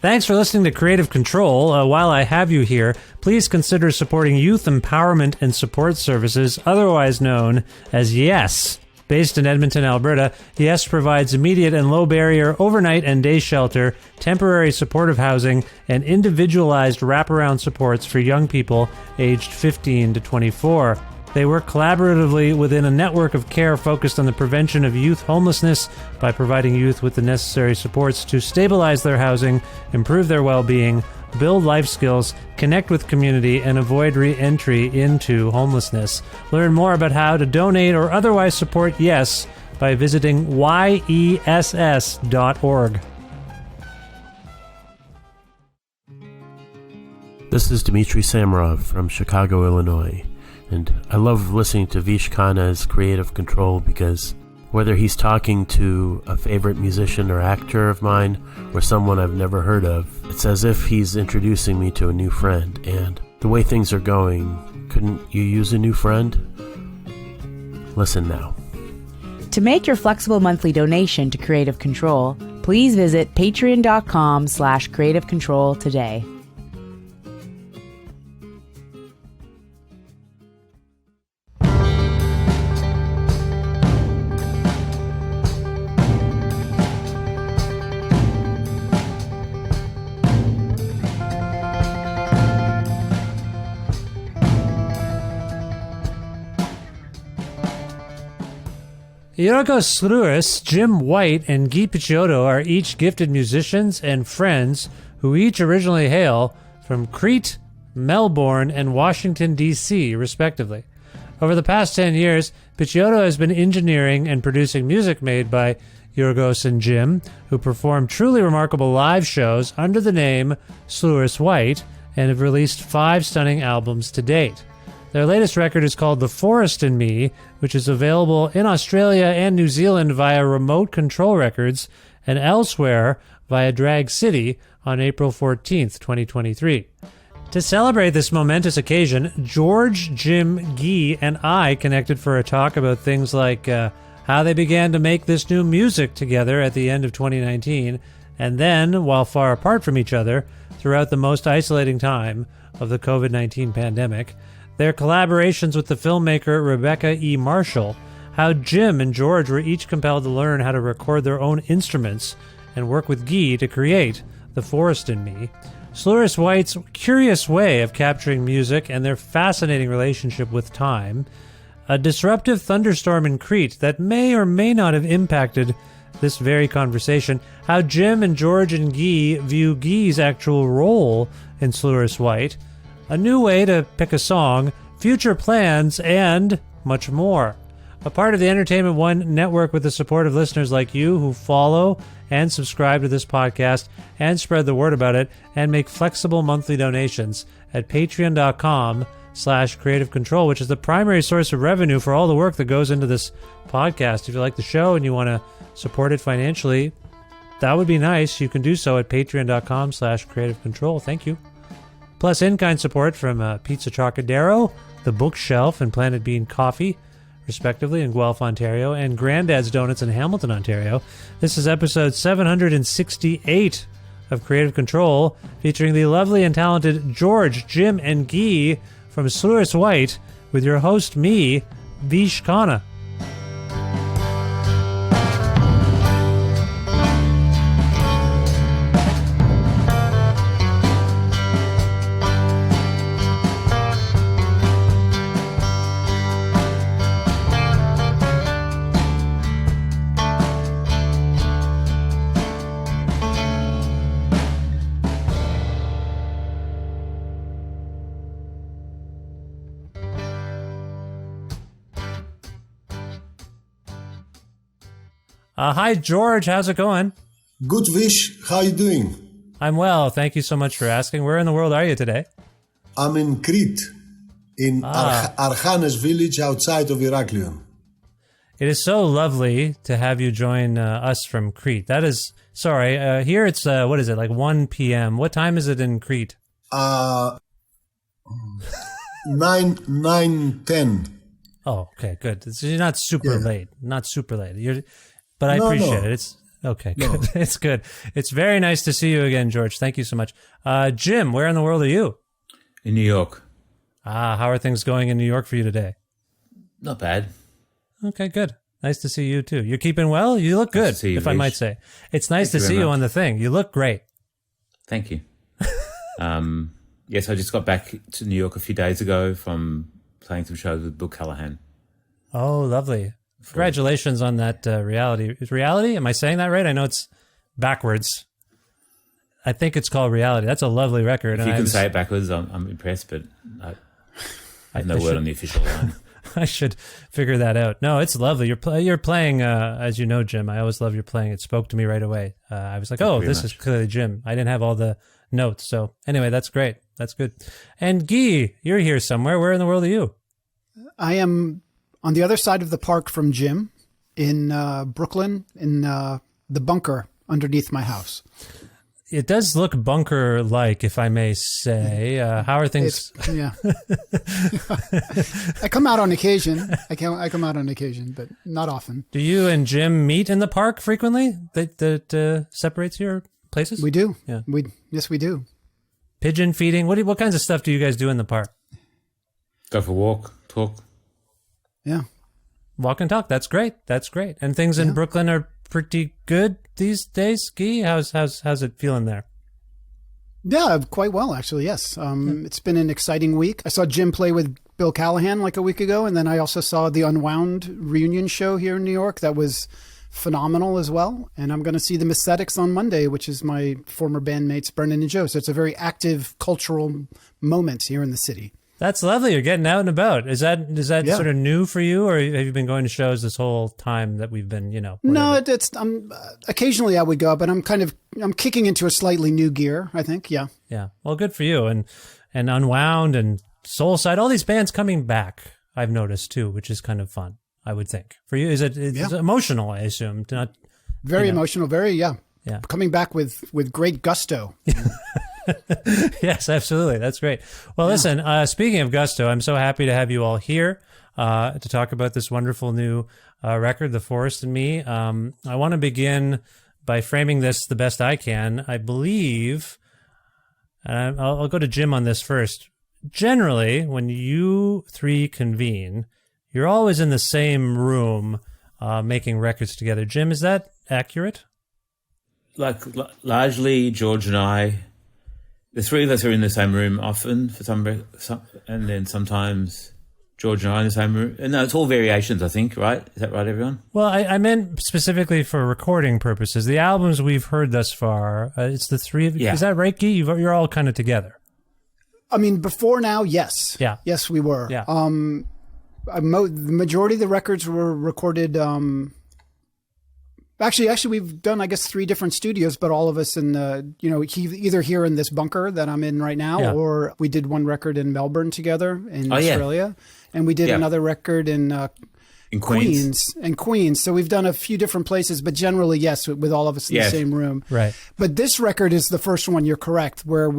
Thanks for listening to Creative Control. While I have you here, please consider supporting Youth Empowerment and Support Services, otherwise known as YES. Based in Edmonton, Alberta, YES provides immediate and low-barrier overnight and day shelter, temporary supportive housing, and individualized wraparound supports for young people aged 15 to 24. They work collaboratively within a network of care focused on the prevention of youth homelessness by providing youth with the necessary supports to stabilize their housing, improve their well-being, build life skills, connect with community, and avoid re-entry into homelessness. Learn more about how to donate or otherwise support YES by visiting yess.org. This is Dmitry Samarov from Chicago, Illinois. And I love listening to Vish Khanna's Creative Control because whether he's talking to a favorite musician or actor of mine or someone I've never heard of, it's as if he's introducing me to a new friend. And the way things are going, couldn't you use a new friend? Listen now. To make your flexible monthly donation to Creative Control, please visit patreon.com/creativecontrol today. Xylouris, Jim White, and Guy Picciotto are each gifted musicians and friends who each originally hail from Crete, Melbourne, and Washington, D.C., respectively. Over the past 10 years, Picciotto has been engineering and producing music made by Xylouris and Jim, who perform truly remarkable live shows under the name Xylouris White and have released 5 stunning albums to date. Their latest record is called The Forest and Me, which is available in Australia and New Zealand via Remote Control Records and elsewhere via Drag City on April 14th, 2023. To celebrate this momentous occasion, George, Jim, Guy, and I connected for a talk about things like how they began to make this new music together at the end of 2019, and then, while far apart from each other, throughout the most isolating time of the COVID-19 pandemic, their collaborations with the filmmaker Rebecca E. Marshall, how Jim and George were each compelled to learn how to record their own instruments and work with Guy to create The Forest and Me, Xylouris White's curious way of capturing music and their fascinating relationship with time, a disruptive thunderstorm in Crete that may or may not have impacted this very conversation, how Jim and George and Guy view Guy's actual role in Xylouris White, a new way to pick a song, future plans, and much more. A part of the Entertainment One network with the support of listeners like you who follow and subscribe to this podcast and spread the word about it and make flexible monthly donations at patreon.com/creative control, which is the primary source of revenue for all the work that goes into this podcast. If you like the show and you want to support it financially, that would be nice. You can do so at patreon.com/creative control. Thank you. Plus in-kind support from Pizza Trocadero, The Bookshelf, and Planet Bean Coffee, respectively, in Guelph, Ontario, and Granddad's Donuts in Hamilton, Ontario. This is episode 768 of Creative Control, featuring the lovely and talented George, Jim, and Guy from Xylouris White, with your host, me, Vish Khanna. Hi, George. How's it going? Good, Vish. How are you doing? I'm well. Thank you so much for asking. Where in the world are you today? I'm in Crete, in Archanes village outside of Heraklion. It is so lovely to have you join us from Crete. That is, sorry, here it's, what is it, like 1 p.m. What time is it in Crete? 9:10. Oh, okay, good. So you're not super late. Not super late. But I appreciate it. Okay, good. It's good. It's very nice to see you again, George. Thank you so much. Jim, where in the world are you? In New York. How are things going in New York for you today? Not bad. Okay, good. Nice to see you too. You're keeping well? You look good, see you, if I might say. It's nice to see you on the thing. You look great. Thank you. Yes, I just got back to New York a few days ago from playing some shows with Bill Callahan. Oh, lovely. Congratulations on that reality. Is reality? Am I saying that right? I know it's backwards. I think it's called Reality. That's a lovely record. If you can say it backwards, I'm impressed, but I have no word on the official line. I should figure that out. No, it's lovely. You're playing, as you know, Jim. I always love your playing. It spoke to me right away. I was like, this is clearly Jim. I didn't have all the notes. So anyway, that's great. That's good. And Guy, you're here somewhere. Where in the world are you? I am on the other side of the park from Jim in Brooklyn, in the bunker underneath my house. It does look bunker-like, if I may say. How are things? Yeah. I come out on occasion. I come out on occasion, but not often. Do you and Jim meet in the park frequently? That separates your places? We do. Yeah. Yes, we do. Pigeon feeding. What kinds of stuff do you guys do in the park? Go for a walk, talk. Yeah. Walk and talk. That's great. That's great. And things in Brooklyn are pretty good these days. Guy, how's it feeling there? Yeah, quite well, actually. Yes. It's been an exciting week. I saw Jim play with Bill Callahan like a week ago, and then I also saw the Unwound reunion show here in New York. That was phenomenal as well. And I'm going to see the Aesthetics on Monday, which is my former bandmates Brendan and Joe. So it's a very active cultural moment here in the city. That's lovely. You're getting out and about. Is that sort of new for you, or have you been going to shows this whole time that we've been, whatever? No, it's occasionally I would go, but I'm kicking into a slightly new gear, I think. Yeah. Yeah. Well, good for you. And Unwound and Soulside, all these bands coming back, I've noticed too, which is kind of fun, I would think. For you, it's emotional, I assume. Very emotional, yeah. Coming back with great gusto. Yes, absolutely. That's great. Well, listen, speaking of gusto, I'm so happy to have you all here to talk about this wonderful new record, The Forest and Me. I want to begin by framing this the best I can. I believe, I'll go to Jim on this first. Generally, when you three convene, you're always in the same room making records together. Jim, is that accurate? Largely, George and I, the three of us are in the same room often for some, and then sometimes George and I in the same room. And no, it's all variations, I think, right? Is that right, everyone? Well, I meant specifically for recording purposes. The albums we've heard thus far, it's the three of you. Yeah. Is that right, Guy? You're all kind of together. I mean, before now, yes. Yeah. Yes, we were. Yeah. The majority of the records were recorded. Actually, we've done, I guess, 3 different studios, but all of us in the, either here in this bunker that I'm in right now, or we did one record in Melbourne together in Australia, and we did another record in Queens. So we've done a few different places, but generally, yes, with all of us in the same room. Right. But this record is the first one, you're correct, where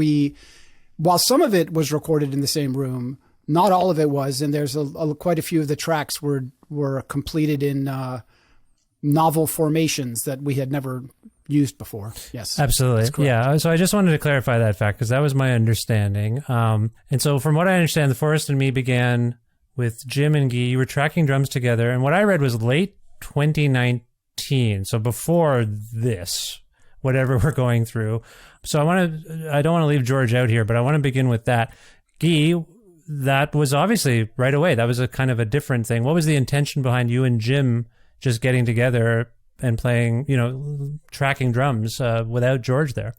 while some of it was recorded in the same room, not all of it was, and there's quite a few of the tracks were completed in novel formations that we had never used before. Yes, absolutely. Yeah. So I just wanted to clarify that fact because that was my understanding. And so from what I understand, The Forest and Me began with Jim and Guy. You were tracking drums together, and what I read was late 2019. So before this, whatever we're going through. So I don't want to leave George out here, but I want to begin with that. Guy, that was obviously right away. That was a kind of a different thing. What was the intention behind you and Jim just getting together and playing, tracking drums without George there?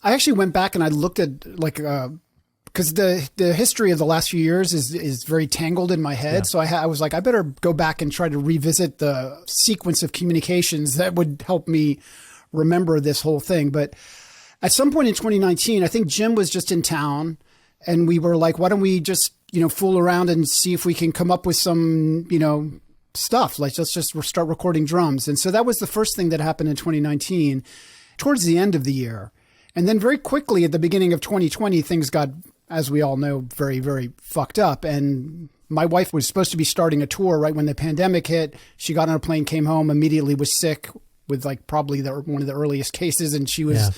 I actually went back and I looked at because the history of the last few years is very tangled in my head. Yeah. So I was like, I better go back and try to revisit the sequence of communications that would help me remember this whole thing. But at some point in 2019, I think Jim was just in town and we were like, why don't we just, fool around and see if we can come up with some, stuff. Like, let's just start recording drums. And so that was the first thing that happened in 2019 towards the end of the year. And then very quickly at the beginning of 2020, things got, as we all know, very, very fucked up. And my wife was supposed to be starting a tour right when the pandemic hit. She got on a plane, came home, immediately was sick, with like probably one of the earliest cases, and she was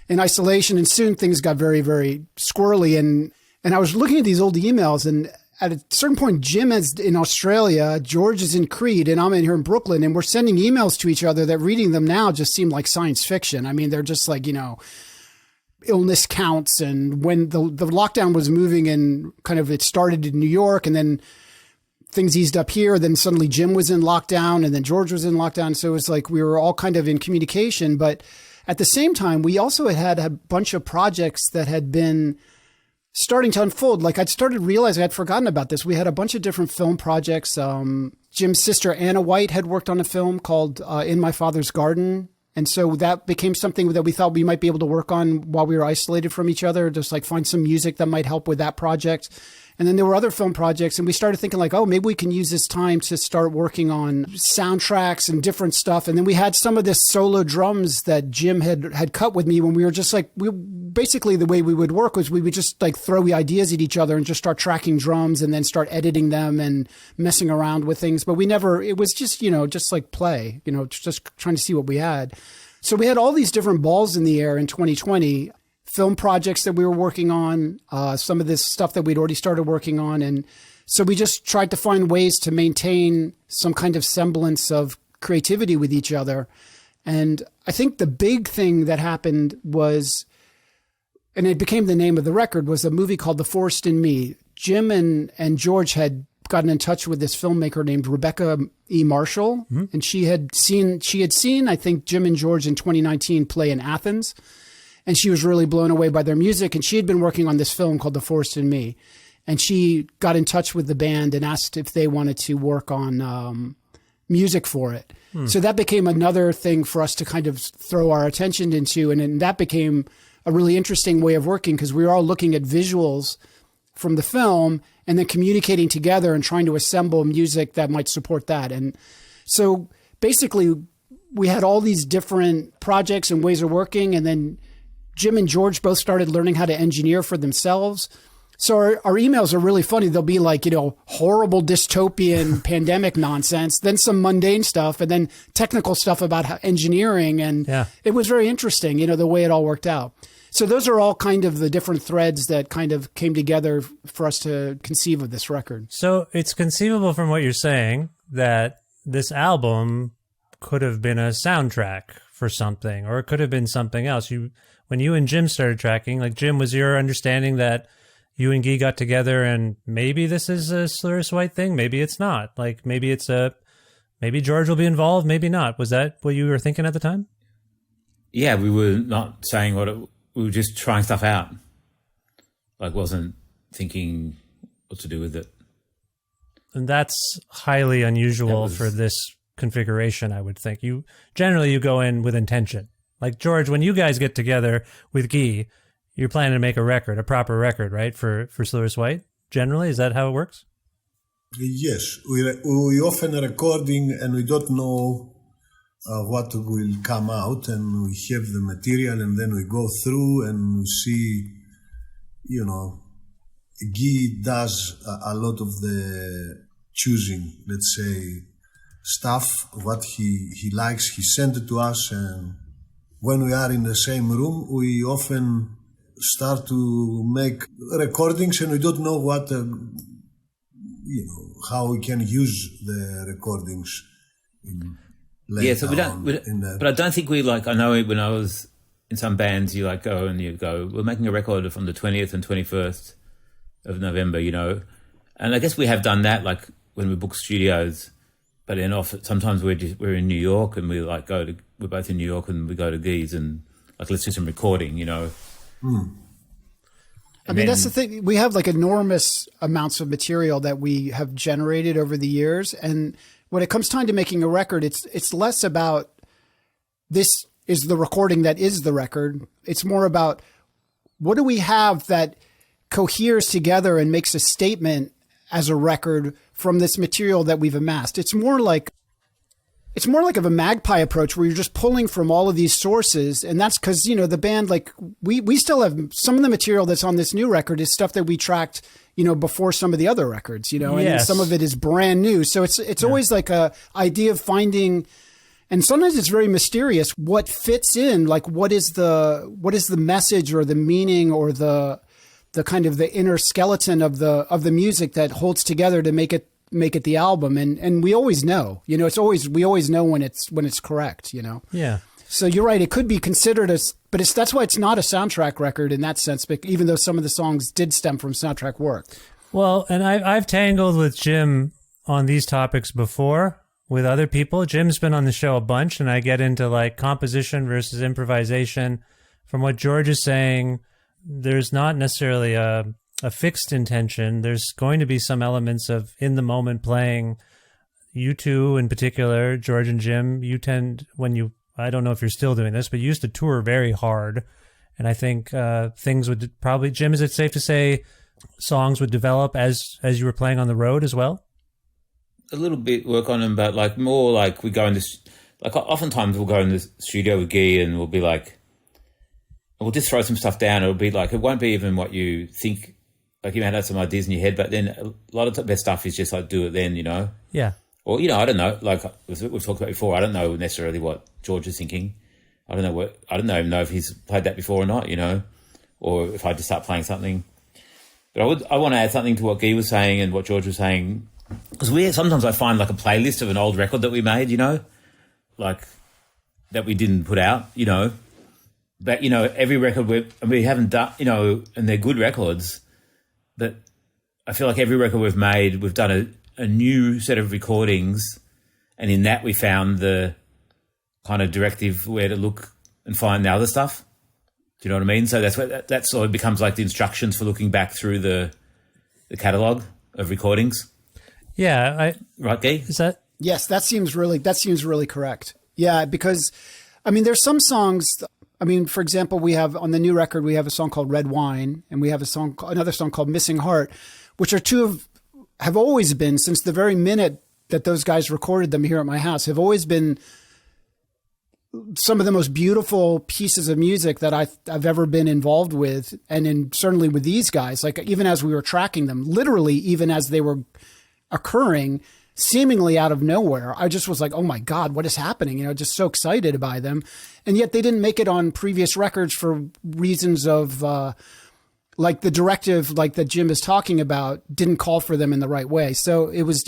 in isolation, and soon things got very, very squirrely. And I was looking at these old emails, and at a certain point, Jim is in Australia, George is in Crete, and I'm in here in Brooklyn, and we're sending emails to each other that reading them now just seem like science fiction. I mean, they're just like, illness counts, and when the lockdown was moving and kind of it started in New York, and then things eased up here, then suddenly Jim was in lockdown, and then George was in lockdown. So it was like we were all kind of in communication. But at the same time, we also had a bunch of projects that had been starting to unfold. Like I'd started realizing I'd forgotten about this. We had a bunch of different film projects. Jim's sister, Anna White, had worked on a film called In My Father's Garden. And so that became something that we thought we might be able to work on while we were isolated from each other, just like find some music that might help with that project. And then there were other film projects, and we started thinking like, oh, maybe we can use this time to start working on soundtracks and different stuff. And then we had some of this solo drums that Jim had cut with me when we were just like, basically the way we would work was we would just like throw the ideas at each other and just start tracking drums and then start editing them and messing around with things. But it was just, just like play, just trying to see what we had. So we had all these different balls in the air in 2020. Film projects that we were working on, some of this stuff that we'd already started working on. And so we just tried to find ways to maintain some kind of semblance of creativity with each other. And I think the big thing that happened was, and it became the name of the record, was a movie called The Forest in Me. Jim and George had gotten in touch with this filmmaker named Rebecca E. Marshall. Mm-hmm. And she had seen, I think, Jim and George in 2019 play in Athens. And she was really blown away by their music. And she had been working on this film called The Forest in Me. And she got in touch with the band and asked if they wanted to work on music for it. So that became another thing for us to kind of throw our attention into. And then that became a really interesting way of working because we were all looking at visuals from the film and then communicating together and trying to assemble music that might support that. And so basically we had all these different projects and ways of working, and then Jim and George both started learning how to engineer for themselves. So our emails are really funny. They'll be like, horrible dystopian pandemic nonsense, then some mundane stuff, and then technical stuff about how engineering. And It was very interesting, the way it all worked out. So those are all kind of the different threads that kind of came together for us to conceive of this record. So it's conceivable from what you're saying that this album could have been a soundtrack for something, or it could have been something else. When you and Jim started tracking, like Jim, was your understanding that you and Guy got together and maybe this is a Xylouris White thing? Maybe it's not. Like maybe George will be involved, maybe not. Was that what you were thinking at the time? Yeah, we were not saying we were just trying stuff out. Like wasn't thinking what to do with it. And that's highly unusual for this configuration, I would think. You go in with intention. Like, George, when you guys get together with Guy, you're planning to make a proper record, right, for Xylouris White? Generally, is that how it works? Yes. We often recording and we don't know what will come out, and we have the material and then we go through and we see, Guy does a lot of the choosing, let's say, stuff, what he likes, he sent it to us, and when we are in the same room, we often start to make recordings and we don't know what, how we can use the recordings. So but I don't think I know when I was in some bands, you go and you go, we're making a record from the 20th and 21st of November, and I guess we have done that, like when we book studios. But then sometimes we're in New York and we're both in New York and we go to Guy's and let's do some recording, I mean, that's the thing. We have enormous amounts of material that we have generated over the years. And when it comes time to making a record, it's less about this is the recording that is the record. It's more about what do we have that coheres together and makes a statement as a record from this material that we've amassed. It's more like of a magpie approach where you're just pulling from all of these sources. And that's because, the band, we still have some of the material that's on this new record is stuff that we tracked, before some of the other records, and some of it is brand new. So it's always like a idea of finding And sometimes it's very mysterious what fits in, like what is the message or the meaning or the kind of the inner skeleton of the music that holds together to make it the album. And we always know, we always know when it's correct, Yeah. So you're right. It could be considered but that's why it's not a soundtrack record in that sense, even though some of the songs did stem from soundtrack work. Well, and I've tangled with Jim on these topics before with other people. Jim's been on the show a bunch, and I get into like composition versus improvisation. From what George is saying, there's not necessarily a fixed intention. There's going to be some elements of in the moment playing. You two in particular, George and Jim, you tend, I don't know if you're still doing this, but you used to tour very hard. And I think things would probably, Jim, is it safe to say songs would develop as you were playing on the road as well? A little bit work on them, but like more like we go in this, like oftentimes we'll go in the studio with Guy and we'll be like, we'll just throw some stuff down. It'll be like, it won't be even what you think, like you might have some ideas in your head, but then a lot of the best stuff is just like do it then, Yeah. Or, I don't know, like we've talked about before, I don't know necessarily what George is thinking. I don't even know if he's played that before or not, or if I just start playing something. But I want to add something to what Guy was saying and what George was saying. Because sometimes I find like a playlist of an old record that we made, like that we didn't put out, But, every record we haven't done, and they're good records, but I feel like every record we've made, we've done a new set of recordings, and in that we found the kind of directive where to look and find the other stuff. Do you know what I mean? So that sort of becomes like the instructions for looking back through the catalogue of recordings. Yeah, right, Guy? Is that? Yes, that seems really correct. Yeah, because there's some songs. For example, we have on the new record we have a song called Red Wine, and we have another song called Missing Heart, which are have always been, since the very minute that those guys recorded them here at my house, have always been some of the most beautiful pieces of music that I've ever been involved with, and certainly with these guys. Like even as we were tracking them, literally even as they were occurring seemingly out of nowhere, I just was like, oh my God, what is happening? Just so excited by them. And yet they didn't make it on previous records for reasons of like the directive, like that Jim is talking about, didn't call for them in the right way. So it was,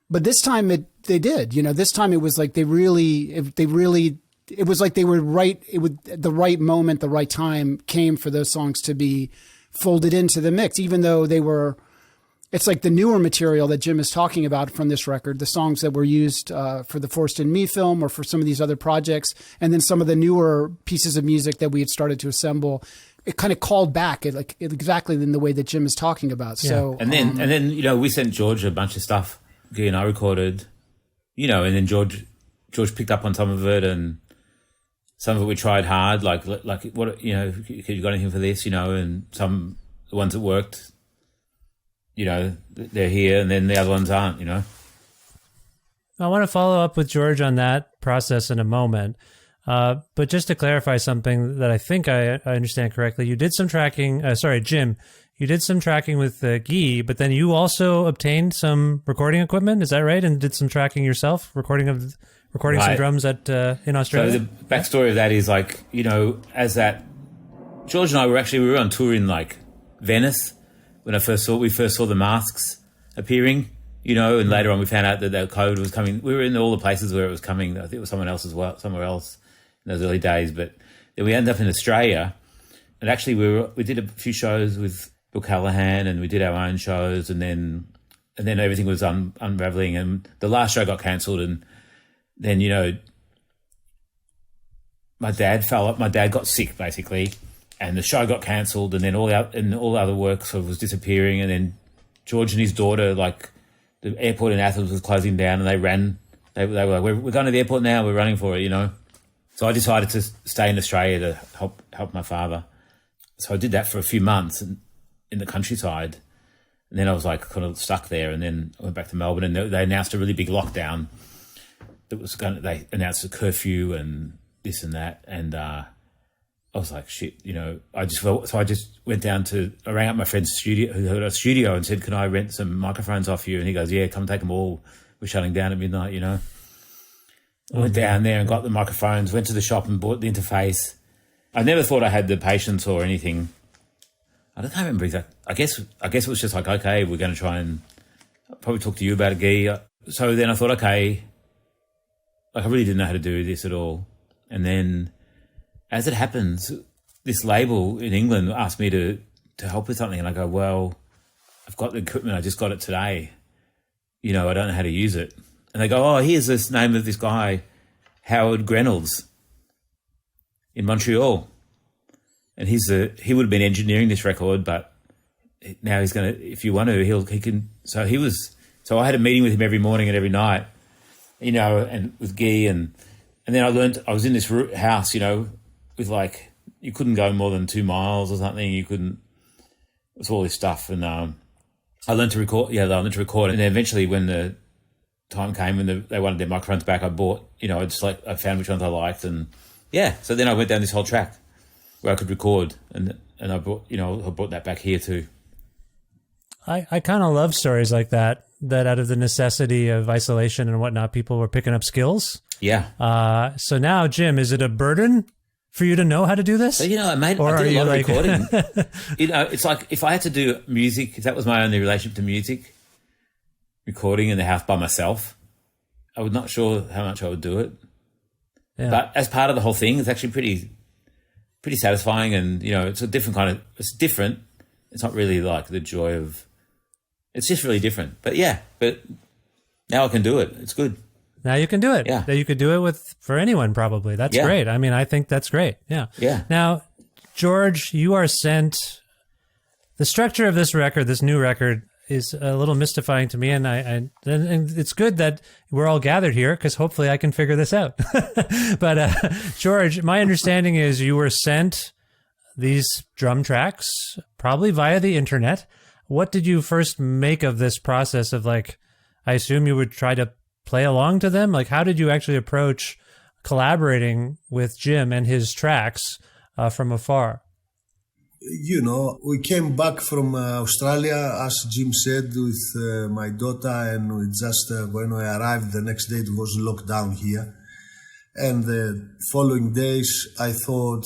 but this time they did, this time it was like it was like they were right. The right moment, the right time came for those songs to be folded into the mix, even though it's like the newer material that Jim is talking about from this record, the songs that were used for the Forced in Me film or for some of these other projects, and then some of the newer pieces of music that we had started to assemble. It kind of called back exactly in the way that Jim is talking about. Yeah. So and then we sent George a bunch of stuff. Guy and I recorded, and then George picked up on some of it, and some of it we tried hard, like what you got anything for this, and some the ones that worked. They're here, and then the other ones aren't, I want to follow up with George on that process in a moment. But just to clarify something that I think I understand correctly, you did some tracking, Jim, you did some tracking with Guy, but then you also obtained some recording equipment, is that right? And did some tracking yourself, recording right. Some drums in Australia? So the backstory of that is like, as that, George and I we were on tour in like Venice, when we first saw the masks appearing, and later on we found out that the code was coming. We were in all the places where it was coming. I think it was somewhere else in those early days. But then we ended up in Australia, and actually we did a few shows with Bill Callahan, and we did our own shows, and then everything was unraveling, and the last show got cancelled, and then my dad got sick basically. And the show got cancelled, and then all the other work sort of was disappearing. And then George and his daughter, like the airport in Athens was closing down, and they ran. They were like, "We're going to the airport now. We're running for it," So I decided to stay in Australia to help my father. So I did that for a few months in the countryside, and then I was like kind of stuck there. And then I went back to Melbourne, and they announced a really big lockdown. They announced a curfew and this and that, and. I was like, shit, I just went down I rang up my friend's studio, who had a studio, and said, can I rent some microphones off you? And he goes, yeah, come take them all. We're shutting down at midnight, I went down there and got the microphones, went to the shop and bought the interface. I never thought I had the patience or anything. I don't remember exactly. I guess it was just like, okay, we're going to try and probably talk to you about it, Guy. So then I thought, okay, like I really didn't know how to do this at all. And then as it happens, this label in England asked me to help with something. And I go, well, I've got the equipment. I just got it today. I don't know how to use it. And they go, oh, here's this name of this guy, Howard Grenells in Montreal. And he would have been engineering this record, but now he's going to, if you want to, he can. So I had a meeting with him every morning and every night, and with Guy. And then I learned, I was in this house, with like, you couldn't go more than 2 miles or something. You couldn't, it was all this stuff. And I learned to record. Yeah, I learned to record. And then eventually when the time came when they wanted their microphones back, I bought, I found which ones I liked. And yeah, so then I went down this whole track where I could record, and I brought that back here too. I kind of love stories like that out of the necessity of isolation and whatnot, people were picking up skills. Yeah. So now, Jim, is it a burden for you to know how to do this? So, I did a lot of recording. It's like if I had to do music, if that was my only relationship to music, recording in the house by myself, I was not sure how much I would do it. Yeah. But as part of the whole thing, it's actually pretty satisfying, and it's a different kind of. It's different. It's not really like the joy of. It's just really different. But yeah, now I can do it. It's good. Now you can do it. Yeah. That you could do it for anyone probably. That's great. I mean, I think that's great. Yeah. Yeah. Now, George, you are sent. The structure of this record, this new record, is a little mystifying to me, and it's good that we're all gathered here because hopefully I can figure this out. But George, my understanding is you were sent these drum tracks probably via the internet. What did you first make of this process of, like, I assume you would try to play along to them? Like, how did you actually approach collaborating with Jim and his tracks from afar? We came back from Australia, as Jim said, with my daughter, and we just, when we arrived the next day, it was locked down here. And the following days, I thought,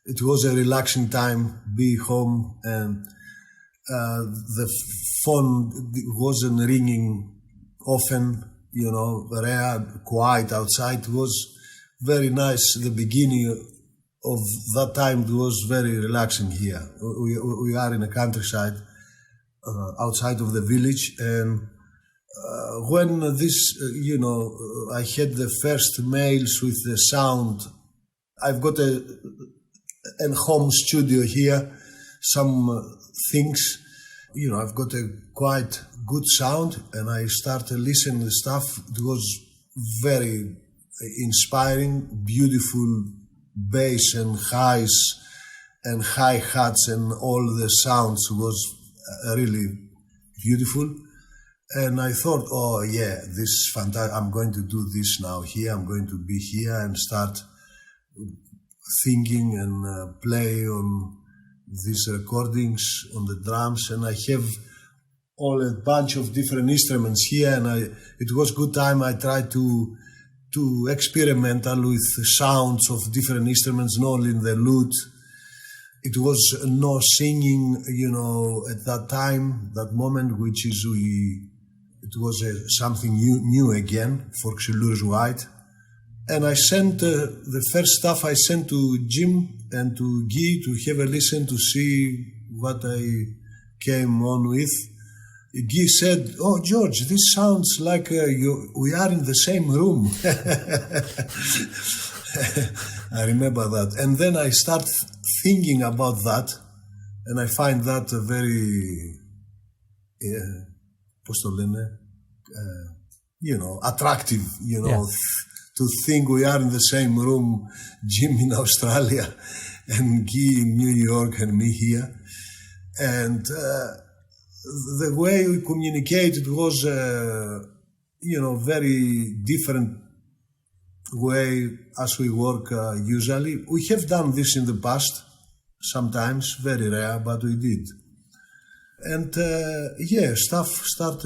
it was a relaxing time, be home, and the phone wasn't ringing often, rare, quiet outside. It was very nice, the beginning of that time. It was very relaxing here. We are in a countryside outside of the village, and when this, I had the first mails with the sound. I've got a home studio here, some things, I've got a quite good sound, and I started listening to stuff. It was very inspiring, beautiful bass and highs and hi-hats, and all the sounds was really beautiful. And I thought, oh yeah, this is fantastic. I'm going to do this now here. I'm going to be here and start thinking and play on these recordings on the drums. And I have all a bunch of different instruments here, and it was good time. I tried to experiment with sounds of different instruments, not only in the lute. It was no singing, at that time, that moment, which is it was something new again for Xylouris White. And I sent the first stuff I sent to Jim and to Guy to have a listen to see what I came on with. Guy said, "Oh, George, this sounds like we are in the same room." I remember that. And then I start thinking about that, and I find that a very, attractive, Yeah. To think we are in the same room, Jim in Australia and Guy in New York and me here. And the way we communicated was, very different way as we work usually. We have done this in the past, sometimes, very rare, but we did. And stuff start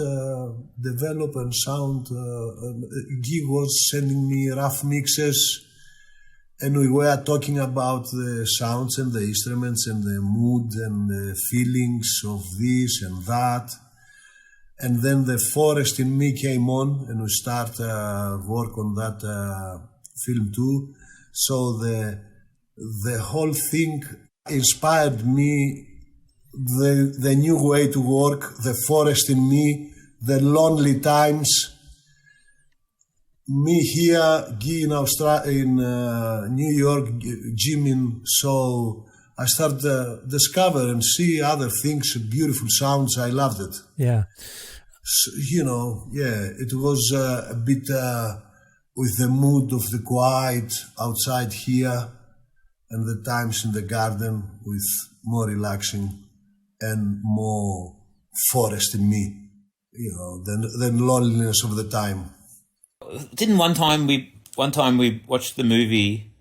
develop and sound. Guy was sending me rough mixes, and we were talking about the sounds and the instruments and the mood and the feelings of this and that. And then the forest in me came on, and we start work on that film too. So the whole thing inspired me. The new way to work, the forest in me, the lonely times. Me here, Guy in New York, Jim so I started discover and see other things, beautiful sounds. I loved it. Yeah. So, it was a bit with the mood of the quiet outside here, and the times in the garden with more relaxing and more forest in me, than loneliness of the time. Didn't one time we watched the movie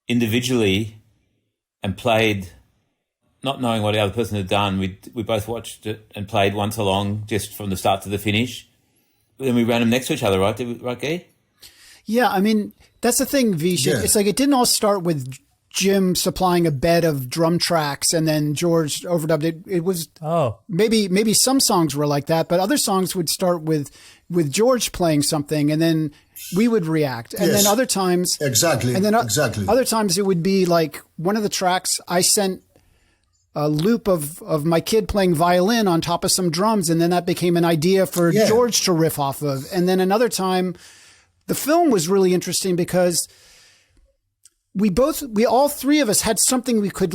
individually and played, not knowing what the other person had done. We both watched it and played once along, just from the start to the finish. Then we ran them next to each other, right? Right, Guy? Yeah, I mean, that's the thing, Vish. Yeah. It's like it didn't all start with Jim supplying a bed of drum tracks and then George overdubbed it. It was maybe some songs were like that, but other songs would start with George playing something and then we would react. And then other times other times it would be like one of the tracks I sent a loop of my kid playing violin on top of some drums, and then that became an idea for George to riff off of. And then another time the film was really interesting because we all three of us had something we could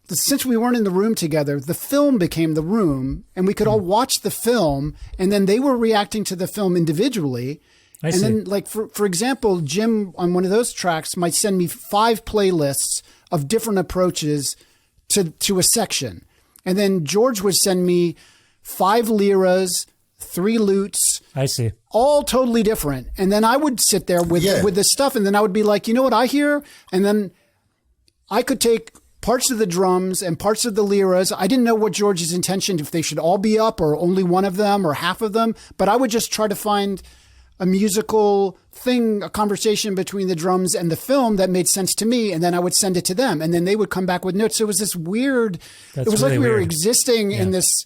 since we weren't in the room together, the film became the room and we could all watch the film, and then they were reacting to the film individually. Then for example, Jim on one of those tracks might send me 5 playlists of different approaches to a section. And then George would send me 5 liras, 3 lutes. I see. All totally different. And then I would sit there with the stuff, and then I would be like, you know what I hear? And then I could take parts of the drums and parts of the liras. I didn't know what George's intention, if they should all be up or only one of them or half of them, but I would just try to find a musical thing, a conversation between the drums and the film that made sense to me. And then I would send it to them, and then they would come back with notes. So it was this weird, it was really like we were existing in this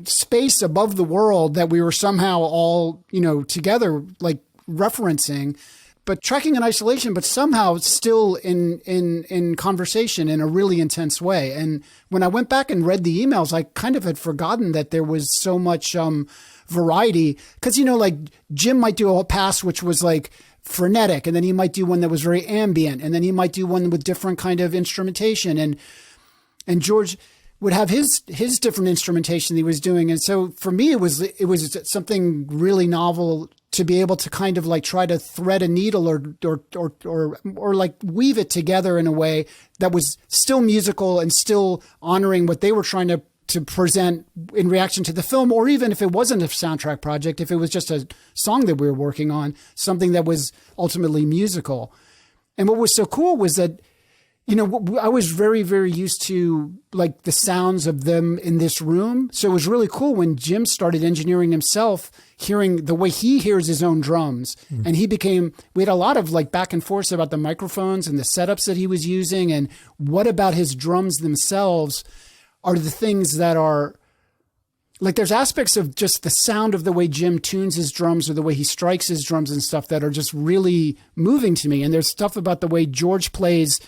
space above the world that we were somehow all, together, like referencing, but tracking in isolation, but somehow still in conversation in a really intense way. And when I went back and read the emails, I kind of had forgotten that there was so much variety. Because, Jim might do a pass which was like frenetic, and then he might do one that was very ambient, and then he might do one with different kind of instrumentation. And George would have his different instrumentation that he was doing. And so for me, it was something really novel to be able to kind of like try to thread a needle or like weave it together in a way that was still musical and still honoring what they were trying to present in reaction to the film, or even if it wasn't a soundtrack project, if it was just a song that we were working on, something that was ultimately musical. And what was so cool was that, I was very, very used to like the sounds of them in this room. So it was really cool when Jim started engineering himself, hearing the way he hears his own drums. Mm. And we had a lot of like back and forth about the microphones and the setups that he was using. And what about his drums themselves are the things that are like, there's aspects of just the sound of the way Jim tunes his drums or the way he strikes his drums and stuff that are just really moving to me. And there's stuff about the way George plays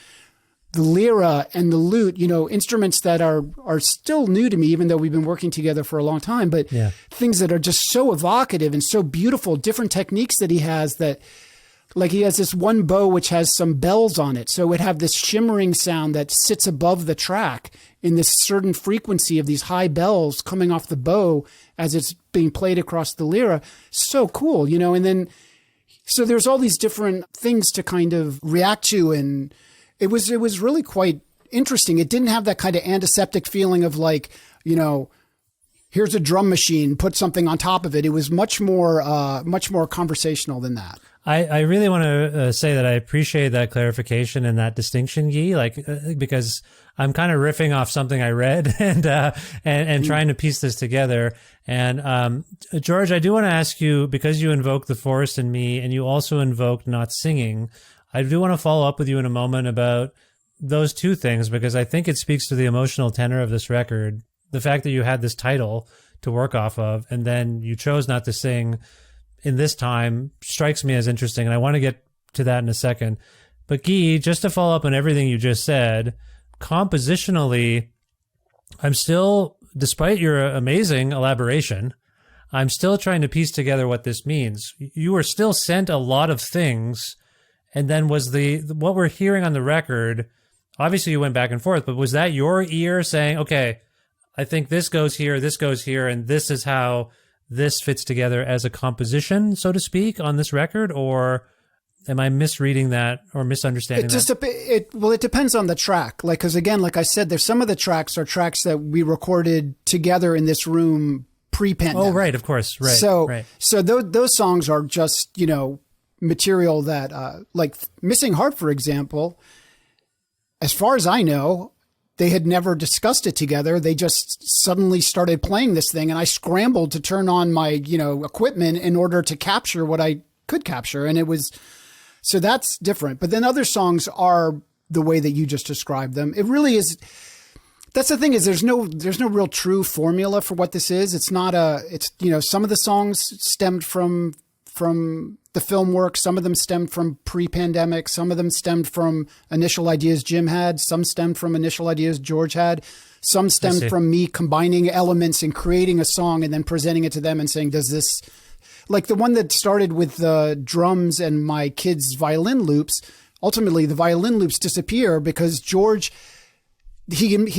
the lira and the lute, instruments that are still new to me, even though we've been working together for a long time, but things that are just so evocative and so beautiful, different techniques that he has that, like he has this one bow which has some bells on it. So it would have this shimmering sound that sits above the track in this certain frequency of these high bells coming off the bow as it's being played across the lira. So cool, and then, so there's all these different things to kind of react to, and it was really quite interesting. It didn't have that kind of antiseptic feeling of like, here's a drum machine, put something on top of it. It was much more conversational than that. I really want to say that I appreciate that clarification and that distinction, Guy, because I'm kind of riffing off something I read and trying to piece this together. And George, I do want to ask you, because you invoked The Forest and Me, and you also invoked not singing, I do want to follow up with you in a moment about those two things, because I think it speaks to the emotional tenor of this record. The fact that you had this title to work off of, and then you chose not to sing in this time strikes me as interesting, and I want to get to that in a second. But Guy, just to follow up on everything you just said, compositionally, I'm still, despite your amazing elaboration, I'm still trying to piece together what this means. You were still sent a lot of things, and then was what we're hearing on the record, obviously you went back and forth, but was that your ear saying, okay, I think this goes here, and this is how this fits together as a composition, so to speak, on this record? Or am I misreading that or misunderstanding that? It depends on the track. Because again, like I said, there's some of the tracks are tracks that we recorded together in this room pre-pandemic. Oh, right, of course. Right. So those songs are just, material that, like Missing Heart, for example, as far as I know, they had never discussed it together. They just suddenly started playing this thing, and I scrambled to turn on my, equipment in order to capture what I could capture. And so that's different. But then other songs are the way that you just described them. It really is. That's the thing, is there's no real true formula for what this is. It's not some of the songs stemmed from the film work. Some of them stemmed from pre-pandemic. Some of them stemmed from initial ideas Jim had. Some stemmed from initial ideas George had. Some stemmed from me combining elements and creating a song and then presenting it to them and saying, does this, like the one that started with the drums and my kids' violin loops, ultimately the violin loops disappear because George, he absorbed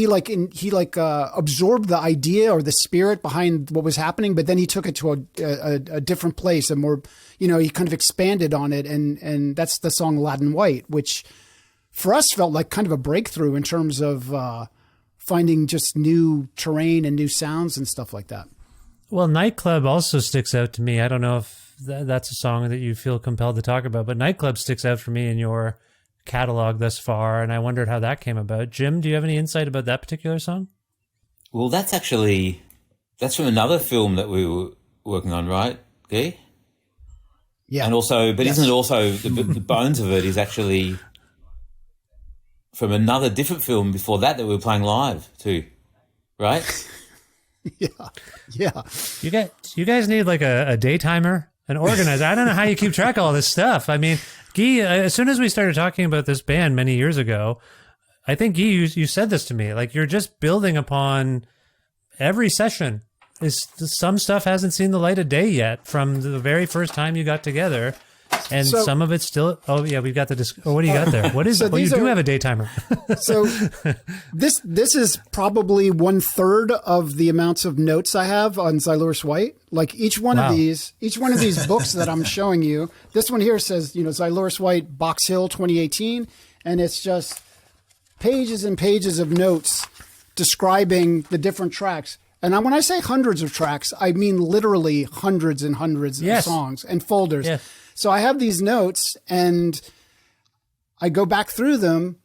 the idea or the spirit behind what was happening, but then he took it to a different place, and more, he kind of expanded on it. And that's the song Latin White, which for us felt like kind of a breakthrough in terms of finding just new terrain and new sounds and stuff like that. Well, Nightclub also sticks out to me. I don't know if that's a song that you feel compelled to talk about, but Nightclub sticks out for me in your catalog thus far, and I wondered how that came about. Jim, do you have any insight about that particular song? Well, that's from another film that we were working on, right, Guy? Yeah. And also, but yes. Isn't it also the bones of it is actually from another different film before that we were playing live too, right? Yeah. You guys need like a day timer, an organizer. I don't know how you keep track of all this stuff. I mean, Guy, as soon as we started talking about this band many years ago, I think, Guy, you said this to me, like you're just building upon every session. Some stuff hasn't seen the light of day yet from the very first time you got together. And some of it's still, we've got what do you got there? What is it? Well, you do have a day timer. So this is probably 1/3 of the amounts of notes I have on Xylouris White. Like each one of these books that I'm showing you, this one here says, Xylouris White, Box Hill 2018. And it's just pages and pages of notes describing the different tracks. And when I say hundreds of tracks, I mean literally hundreds and hundreds of songs and folders. Yes. So I have these notes and I go back through them,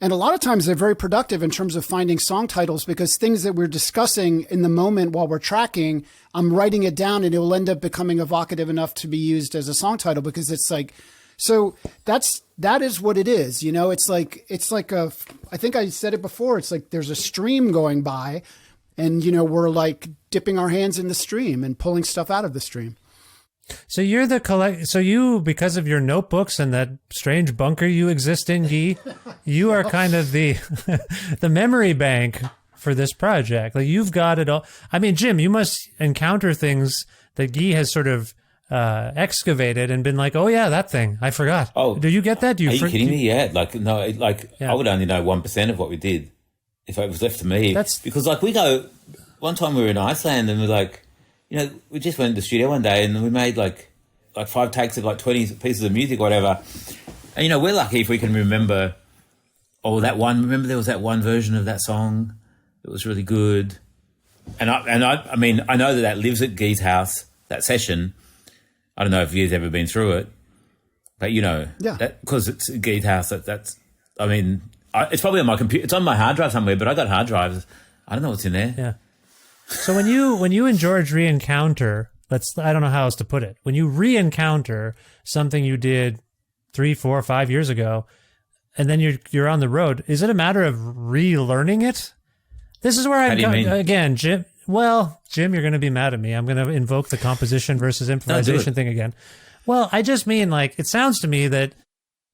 and a lot of times they're very productive in terms of finding song titles, because things that we're discussing in the moment while we're tracking, I'm writing it down and it will end up becoming evocative enough to be used as a song title, because it's like, so that is what it is. It's like I think I said it before. It's like there's a stream going by, and, we're like dipping our hands in the stream and pulling stuff out of the stream. So you're because of your notebooks and that strange bunker you exist in, Guy, you are kind of the memory bank for this project. Like you've got it all. I mean, Jim, you must encounter things that Guy has sort of excavated and been like, oh yeah, that thing, I forgot. Oh, do you get that? Are you kidding me? Yeah. I would only know 1% of what we did if it was left to me. Because one time we were in Iceland and we're like, we just went to the studio one day and we made like 5 takes of like 20 pieces of music or whatever. And, we're lucky if we can remember, remember there was that one version of that song that was really good. I mean, I know that lives at Guy's house, that session. I don't know if you've ever been through it, but because it's at Guy's house, I mean, it's probably on my computer. It's on my hard drive somewhere, but I got hard drives. I don't know what's in there. Yeah. So when you and George re-encounter, I don't know how else to put it. When you re-encounter something you did 3, 4, 5 years ago, and then you're on the road, is it a matter of relearning it? This is where I'm going again, Jim. Well, Jim, you're going to be mad at me. I'm going to invoke the composition versus improvisation thing again. Well, I just mean, like, it sounds to me that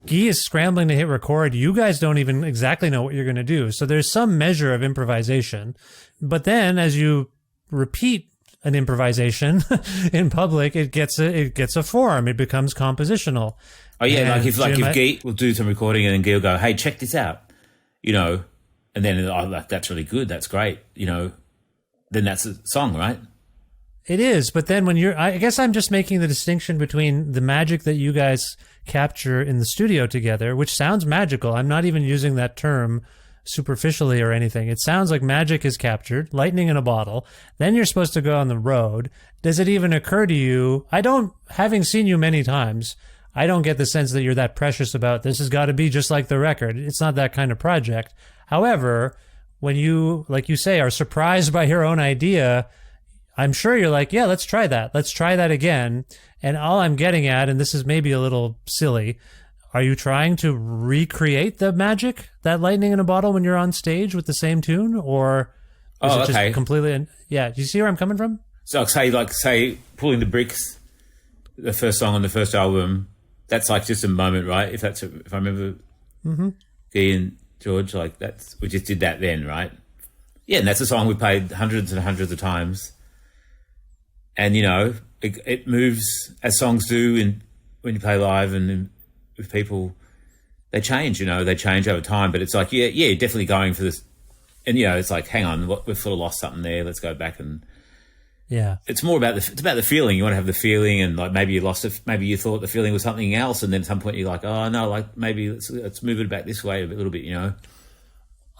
Guy is scrambling to hit record. You guys don't even exactly know what you're going to do. So there's some measure of improvisation. But then as you repeat an improvisation in public, it gets a form. It becomes compositional. Oh, yeah, and if Guy will do some recording and then Guy will go, hey, check this out, and then, that's really good. That's great, then that's a song, right? It is, but then when I guess I'm just making the distinction between the magic that you guys capture in the studio together, which sounds magical. I'm not even using that term superficially or anything. It sounds like magic is captured, lightning in a bottle. Then you're supposed to go on the road. Does it even occur to you? Having seen you many times, I don't get the sense that you're that precious about this has got to be just like the record. It's not that kind of project. However, when you, like you say, are surprised by your own idea, I'm sure you're like, yeah, let's try that. Let's try that again. And all I'm getting at, and this is maybe a little silly, are you trying to recreate the magic, that lightning in a bottle when you're on stage with the same tune? Or is it just completely... Yeah, do you see where I'm coming from? So say Pulling the Bricks, the first song on the first album, that's like just a moment, right? If I remember Guy and George, we just did that then, right? Yeah, and that's a song we played hundreds and hundreds of times. And, it moves as songs do when you play live and with people. They change, they change over time. But it's like, yeah, definitely going for this. And, it's like, hang on, we've sort of lost something there. Let's go back and... Yeah. It's more about the feeling. You want to have the feeling, and like maybe you lost it. Maybe you thought the feeling was something else. And then at some point you're like, oh, no, like maybe let's move it back this way a little bit,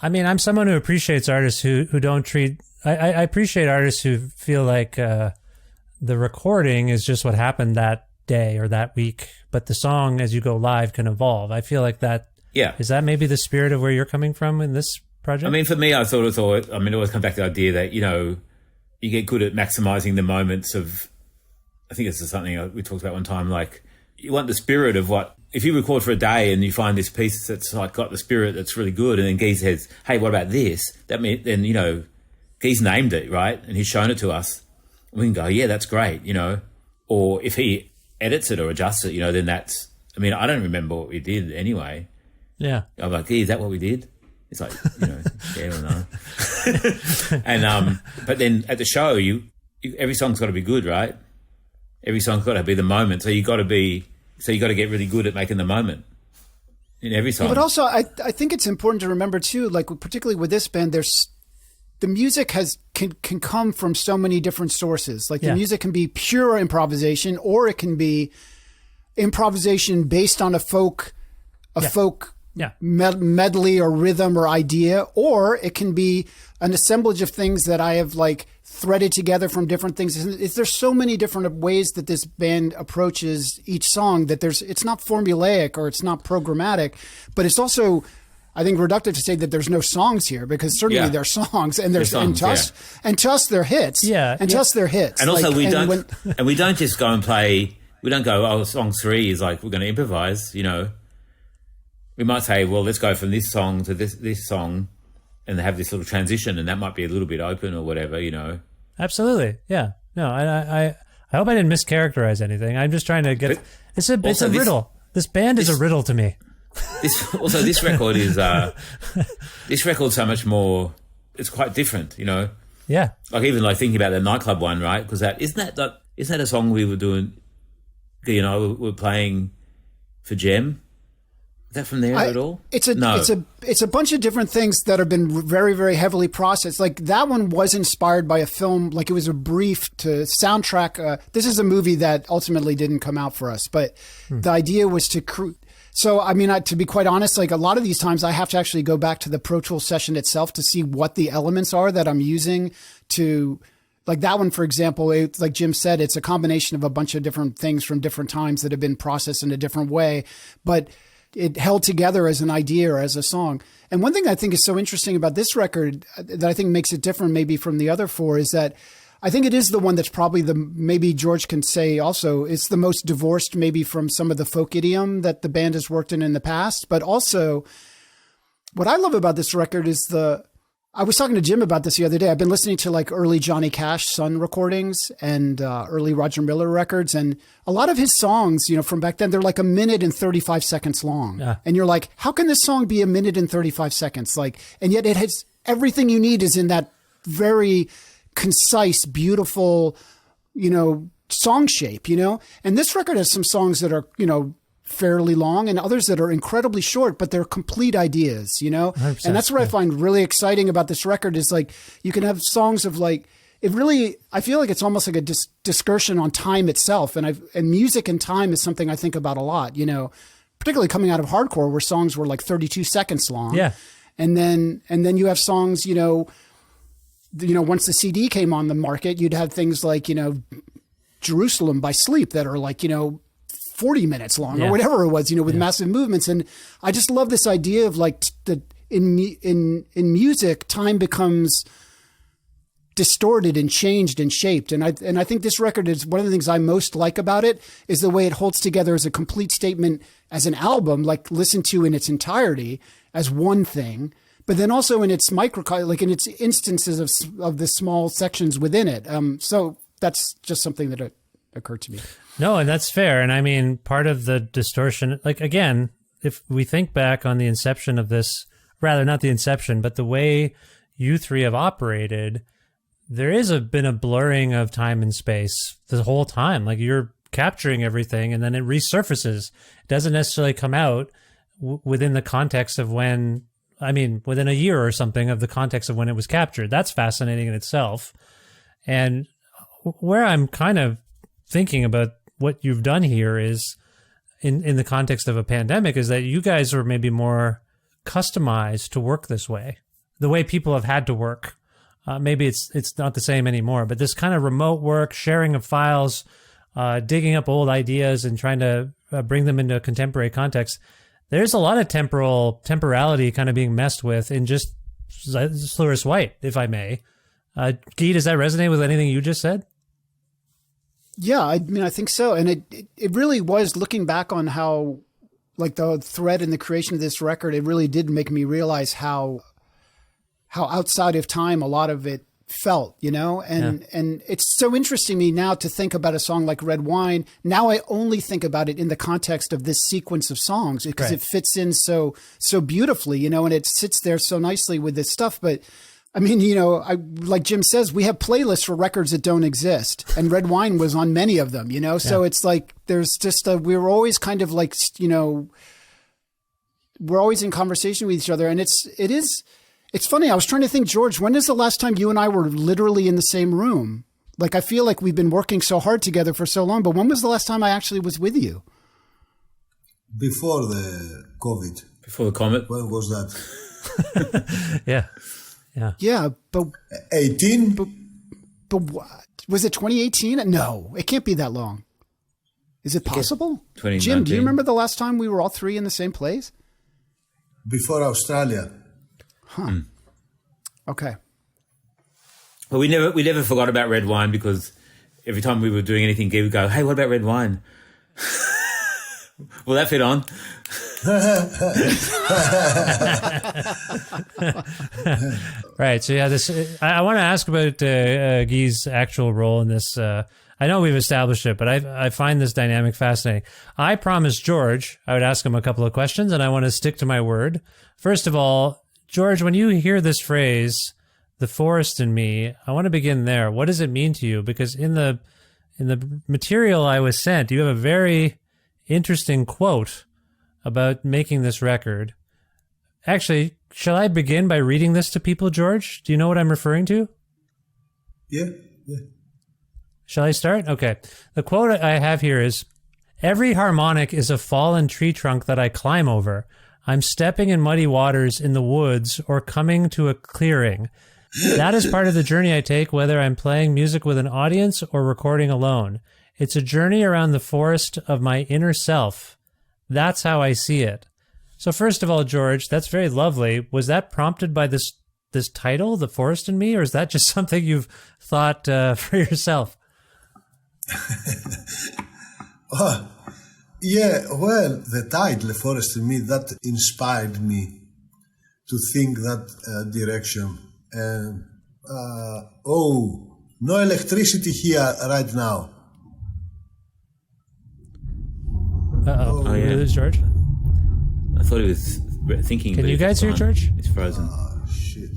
I mean, I'm someone who appreciates artists who don't treat... I appreciate artists who feel like... the recording is just what happened that day or that week, but the song as you go live can evolve. I feel like that. Yeah. Is that maybe the spirit of where you're coming from in this project? I mean, for me, it always comes back to the idea that, you get good at maximizing the moments of, I think this is something we talked about one time, like you want the spirit of if you record for a day and you find this piece that's like got the spirit that's really good, and then Guy says, hey, what about this? That means then, Guy's named it, right? And he's shown it to us. We can go, yeah, that's great, Or if he edits it or adjusts it, then that's... I mean, I don't remember what we did anyway. Yeah. I'm like, is that what we did? It's like, yeah or no. And but then at the show, every song's got to be good, right? Every song's got to be the moment. So you got to get really good at making the moment in every song. Yeah, but also, I think it's important to remember too, like particularly with this band, the music can come from so many different sources. Like the music can be pure improvisation, or it can be improvisation based on a folk medley or rhythm or idea, or it can be an assemblage of things that I have like threaded together from different things. There's so many different ways that this band approaches each song that it's not formulaic or it's not programmatic, but it's also, I think, reductive to say that there's no songs here, because certainly there are songs, and there's songs, and to us they're hits. Yeah. And to us they're hits. And also we don't just go and play, we don't go, oh, song 3 is like we're going to improvise, We might say, well, let's go from this song to this song and have this little transition, and that might be a little bit open or whatever, Absolutely. Yeah. No, I hope I didn't mischaracterize anything. I'm just trying to get... It's a riddle. This band is a riddle to me. This record is this record's so much more. It's quite different, Yeah. Like even like thinking about the nightclub one, right? Because isn't that a song we were doing? We were playing for Gem. Is that from there at all? It's a bunch of different things that have been very, very heavily processed. Like that one was inspired by a film. Like it was a brief to soundtrack. This is a movie that ultimately didn't come out for us, but the idea was to So, I mean, to be quite honest, like a lot of these times I have to actually go back to the Pro Tools session itself to see what the elements are that I'm using to, like that one, for example, like Jim said, it's a combination of a bunch of different things from different times that have been processed in a different way, but it held together as an idea or as a song. And one thing I think is so interesting about this record that I think makes it different maybe from the other four is that I think it is the one that's probably maybe George can say also, it's the most divorced maybe from some of the folk idiom that the band has worked in the past. But also what I love about this record is I was talking to Jim about this the other day. I've been listening to like early Johnny Cash Sun recordings and early Roger Miller records. And a lot of his songs, from back then, they're like 1 minute and 35 seconds long. Yeah. And you're like, how can this song be 1 minute and 35 seconds? And yet it has everything you need is in that very concise, beautiful, song shape, and this record has some songs that are, fairly long and others that are incredibly short, but they're complete ideas, and that's what I find really exciting about this record is like, you can have songs of like, it really, I feel like it's almost like a discursion on time itself. And music and time is something I think about a lot, particularly coming out of hardcore where songs were like 32 seconds long. Yeah. And then you have songs, once the CD came on the market, you'd have things like, Jerusalem by Sleep that are like, 40 minutes long or whatever it was, with massive movements. And I just love this idea of like that in music, time becomes distorted and changed and shaped. And I think this record is one of the things I most like about it is the way it holds together as a complete statement as an album, like listened to in its entirety as one thing, but then also in its like in its instances of the small sections within it. So that's just something that occurred to me. No, and that's fair. And I mean, part of the distortion, like again, if we think back on the inception of this, rather not the inception, but the way you three have operated, there is been a blurring of time and space the whole time. Like you're capturing everything and then it resurfaces. It doesn't necessarily come out within the context of within a year or something of the context of when it was captured. That's fascinating in itself. And where I'm kind of thinking about what you've done here is in the context of a pandemic is that you guys are maybe more customized to work this way, the way people have had to work. Maybe it's not the same anymore, but this kind of remote work, sharing of files, digging up old ideas and trying to bring them into a contemporary context. There's a lot of temporality kind of being messed with in just Xylouris White, if I may. Guy, does that resonate with anything you just said? Yeah, I mean, I think so. And it really was, looking back on how, like the thread in the creation of this record, it really did make me realize how outside of time a lot of it felt, and it's so interesting to me now to think about a song like Red Wine. Now I only think about it in the context of this sequence of songs because it fits in so beautifully, and it sits there so nicely with this stuff. But I mean, like Jim says, we have playlists for records that don't exist, and Red Wine was on many of them, So it's like there's just we're always kind of like, we're always in conversation with each other, and it's funny. I was trying to think, George, when is the last time you and I were literally in the same room? Like, I feel like we've been working so hard together for so long, but when was the last time I actually was with you? Before the COVID. Before the comet. When was that? Yeah. Yeah, but 18. But what was it? 2018? No, it can't be that long. Is it possible? Jim, do you remember the last time we were all three in the same place? Before Australia. Huh. Okay. Well, we never forgot about Red Wine because every time we were doing anything, Guy would go, "Hey, what about Red Wine?" Will that fit on? Right. So yeah, I want to ask about Guy's actual role in this. I know we've established it, but I find this dynamic fascinating. I promised George I would ask him a couple of questions, and I want to stick to my word. First of all, George, when you hear this phrase, "the forest in me," I want to begin there. What does it mean to you? Because in the material I was sent, you have a very interesting quote about making this record. Actually, shall I begin by reading this to people, George? Do you know what I'm referring to? Yeah. Shall I start? Okay. The quote I have here is, "Every harmonic is a fallen tree trunk that I climb over. I'm stepping in muddy waters in the woods or coming to a clearing. That is part of the journey I take, whether I'm playing music with an audience or recording alone. It's a journey around the forest of my inner self. That's how I see it. So first of all, George, that's very lovely. Was that prompted by this title, The Forest in Me, or is that just something you've thought for yourself? Oh, yeah, well, the title, The Forest in Me, that inspired me to think that direction. And, no electricity here right now. Uh-oh. Oh, yeah. Did we lose George? I thought he was thinking. Can but you guys hear fine. George? It's frozen. Oh, shit.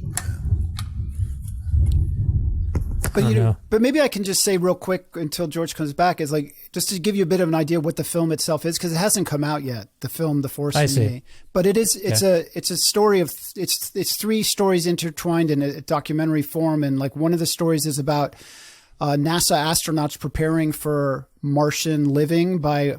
But but maybe I can just say real quick until George comes back is like just to give you a bit of an idea of what the film itself is, because it hasn't come out yet. The film, The Force in Me, but it's a story of it's three stories intertwined in a documentary form, and like one of the stories is about NASA astronauts preparing for Martian living by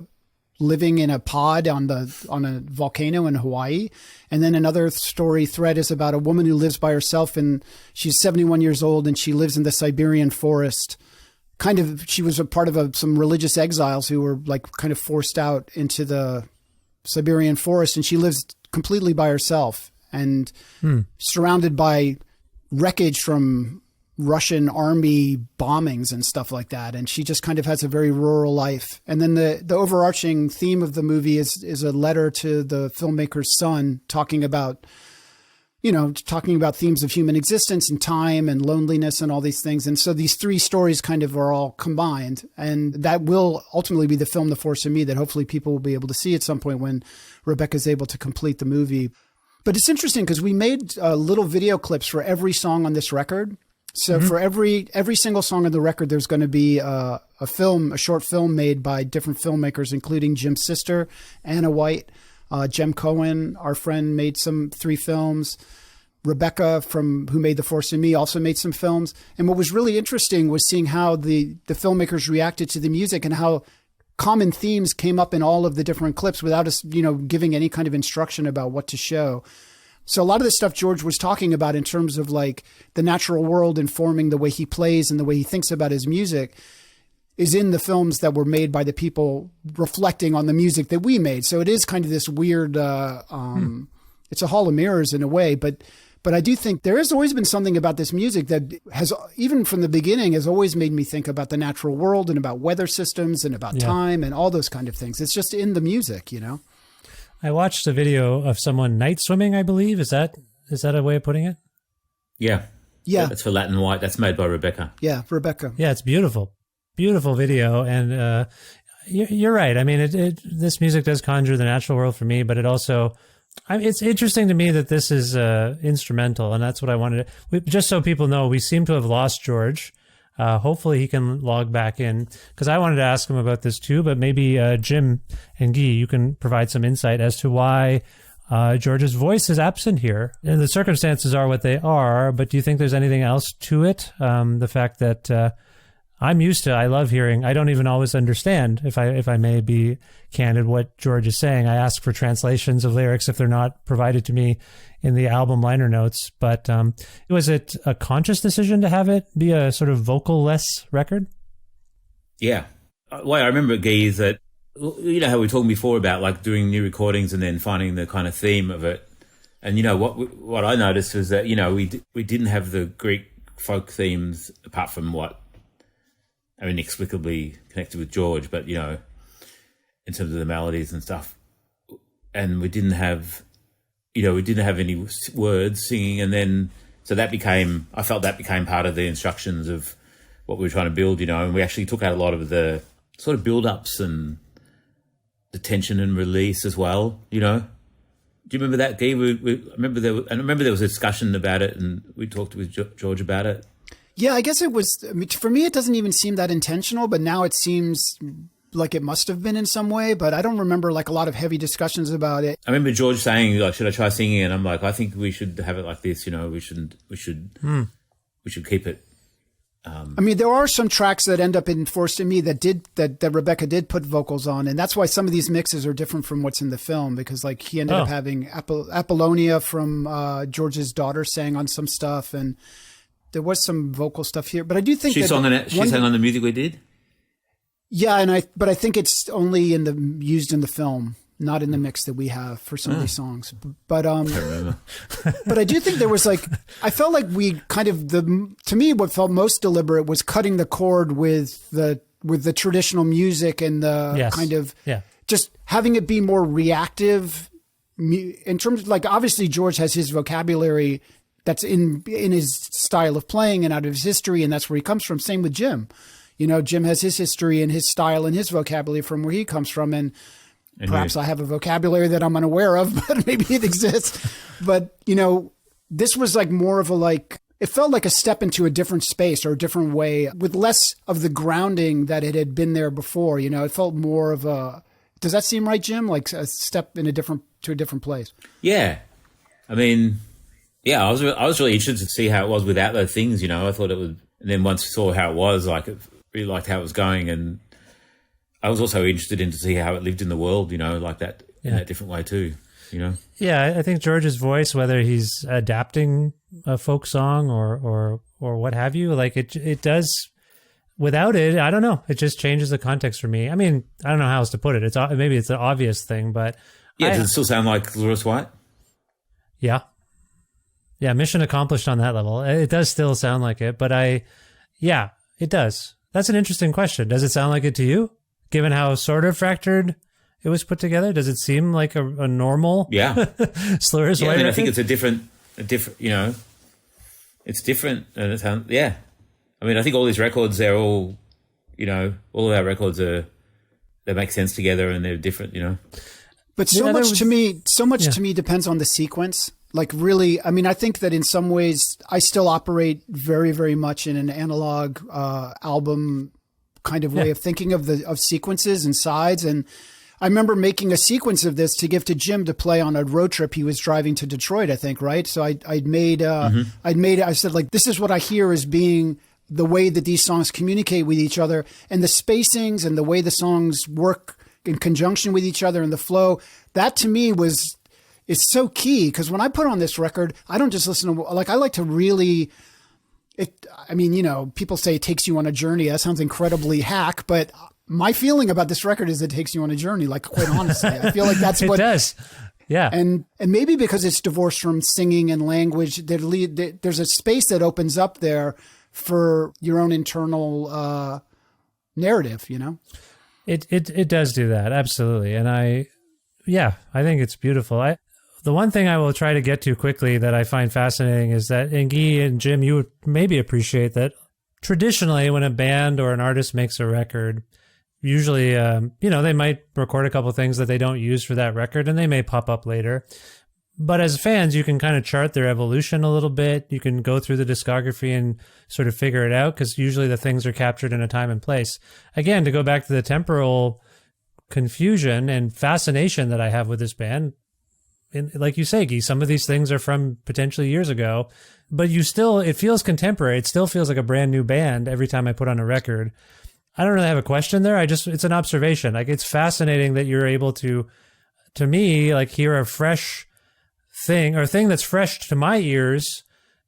living in a pod on a volcano in Hawaii. And then another story thread is about a woman who lives by herself, and she's 71 years old and she lives in the Siberian forest. She was a part of some religious exiles who were like kind of forced out into the Siberian forest, and she lives completely by herself and surrounded by wreckage from Russian army bombings and stuff like that. And she just kind of has a very rural life. And then the overarching theme of the movie is a letter to the filmmaker's son talking about themes of human existence and time and loneliness and all these things. And so these three stories kind of are all combined, and that will ultimately be the film, The Force in Me, that hopefully people will be able to see at some point when Rebecca's able to complete the movie. But it's interesting because we made little video clips for every song on this record. So for every single song on the record, there's going to be a short film made by different filmmakers, including Jim's sister, Anna White, Jem Cohen, our friend, made 3 films. Rebecca, who made The Force in Me, also made some films. And what was really interesting was seeing how the filmmakers reacted to the music and how common themes came up in all of the different clips without us, giving any kind of instruction about what to show. So a lot of the stuff George was talking about in terms of like the natural world informing the way he plays and the way he thinks about his music is in the films that were made by the people reflecting on the music that we made. So it is kind of this weird, it's a hall of mirrors in a way, but I do think there has always been something about this music that has, even from the beginning, has always made me think about the natural world and about weather systems and about time and all those kind of things. It's just in the music, I watched a video of someone night swimming, I believe. Is that a way of putting it? Yeah. Yeah. That's for Latin White. That's made by Rebecca. Yeah, Rebecca. Yeah, it's beautiful. Beautiful video. And you're right. I mean, this music does conjure the natural world for me, but it also... it's interesting to me that this is instrumental, and that's what I wanted to... Just so people know, we seem to have lost George. Hopefully he can log back in, because I wanted to ask him about this too, but maybe Jim and Guy, you can provide some insight as to why George's voice is absent here. And the circumstances are what they are, but do you think there's anything else to it? The fact that I love hearing, I don't even always understand, if I may be candid, what George is saying. I ask for translations of lyrics if they're not provided to me in the album liner notes. But was it a conscious decision to have it be a sort of vocal-less record? Yeah. Well, I remember, Guy, is that, you know how we were talking before about like doing new recordings and then finding the kind of theme of it. And, what I noticed was that, we didn't have the Greek folk themes apart from what are inexplicably connected with George, but, in terms of the melodies and stuff. And we didn't have any words singing. And then, so I felt that became part of the instructions of what we were trying to build, and we actually took out a lot of the sort of build-ups and the tension and release as well, Do you remember that, Guy? I remember there was a discussion about it, and we talked with George about it. Yeah, I guess it was, for me, it doesn't even seem that intentional, but now it seems like it must have been in some way, but I don't remember like a lot of heavy discussions about it. I remember George saying, like, should I try singing? And I'm like, I think we should have it like this, we should keep it. There are some tracks that end up in Forced in Me that Rebecca did put vocals on. And that's why some of these mixes are different from what's in the film, because like he ended up having Apollonia from George's daughter sang on some stuff. And there was some vocal stuff here, but I do think she sang on the music we did. Yeah, but I think it's only used in the film, not in the mix that we have for some of these songs. But but I do think there was like, I felt like we kind of to me what felt most deliberate was cutting the cord with the traditional music and the kind of just having it be more reactive in terms of, like, obviously George has his vocabulary that's in his style of playing and out of his history, and that's where he comes from. Same with Jim. You know, Jim has his history and his style and his vocabulary from where he comes from. And perhaps I have a vocabulary that I'm unaware of, but maybe it exists. But, you know, this was like more of a, like, it felt like a step into a different space or a different way with less of the grounding that it had been there before. You know, it felt more of a, does that seem right, Jim? Like a step to a different place. Yeah. I mean, yeah, I was really interested to see how it was without those things, you know. I thought it would, and then once I saw how it was, like, it really liked how it was going, and I was also interested in to see how it lived in the world, you know, like that in that different way too, you know. Yeah, I think George's voice, whether he's adapting a folk song or what have you, like it does. Without it, I don't know. It just changes the context for me. I mean, I don't know how else to put it. Maybe it's an obvious thing, but does it still sound like Xylouris White? Yeah, mission accomplished on that level. It does still sound like it, but it does. That's an interesting question. Does it sound like it to you, given how sort of fractured it was put together? Does it seem like a normal Xylouris White? I mean, I think it's a different, you know, it's different, and it sounds, I mean, I think all these records, they're all, you know, all of our records they make sense together and they're different, you know. But so much to me depends on the sequence. Like, really, I mean, I think that in some ways I still operate very, very much in an analog album kind of way of thinking of sequences and sides. And I remember making a sequence of this to give to Jim to play on a road trip he was driving to Detroit, I think, right? So I said, like, this is what I hear as being the way that these songs communicate with each other, and the spacings and the way the songs work in conjunction with each other and the flow. That to me is so key, because when I put on this record, I don't just listen to, like, I like to really, I mean, you know, people say it takes you on a journey. That sounds incredibly hack, but my feeling about this record is it takes you on a journey, like, quite honestly. I feel like that's what it does. Yeah. And maybe because it's divorced from singing and language, there's a space that opens up there for your own internal narrative, you know? It does do that, absolutely. And I think it's beautiful. The one thing I will try to get to quickly that I find fascinating is that, and Guy and Jim, you would maybe appreciate that traditionally when a band or an artist makes a record, usually, they might record a couple things that they don't use for that record, and they may pop up later. But as fans, you can kind of chart their evolution a little bit. You can go through the discography and sort of figure it out, because usually the things are captured in a time and place. Again, to go back to the temporal confusion and fascination that I have with this band, and like you say, Guy, some of these things are from potentially years ago, but it feels contemporary. It still feels like a brand new band every time I put on a record. I don't really have a question there. It's an observation. Like, it's fascinating that you're able to me, like, hear a fresh thing, or a thing that's fresh to my ears,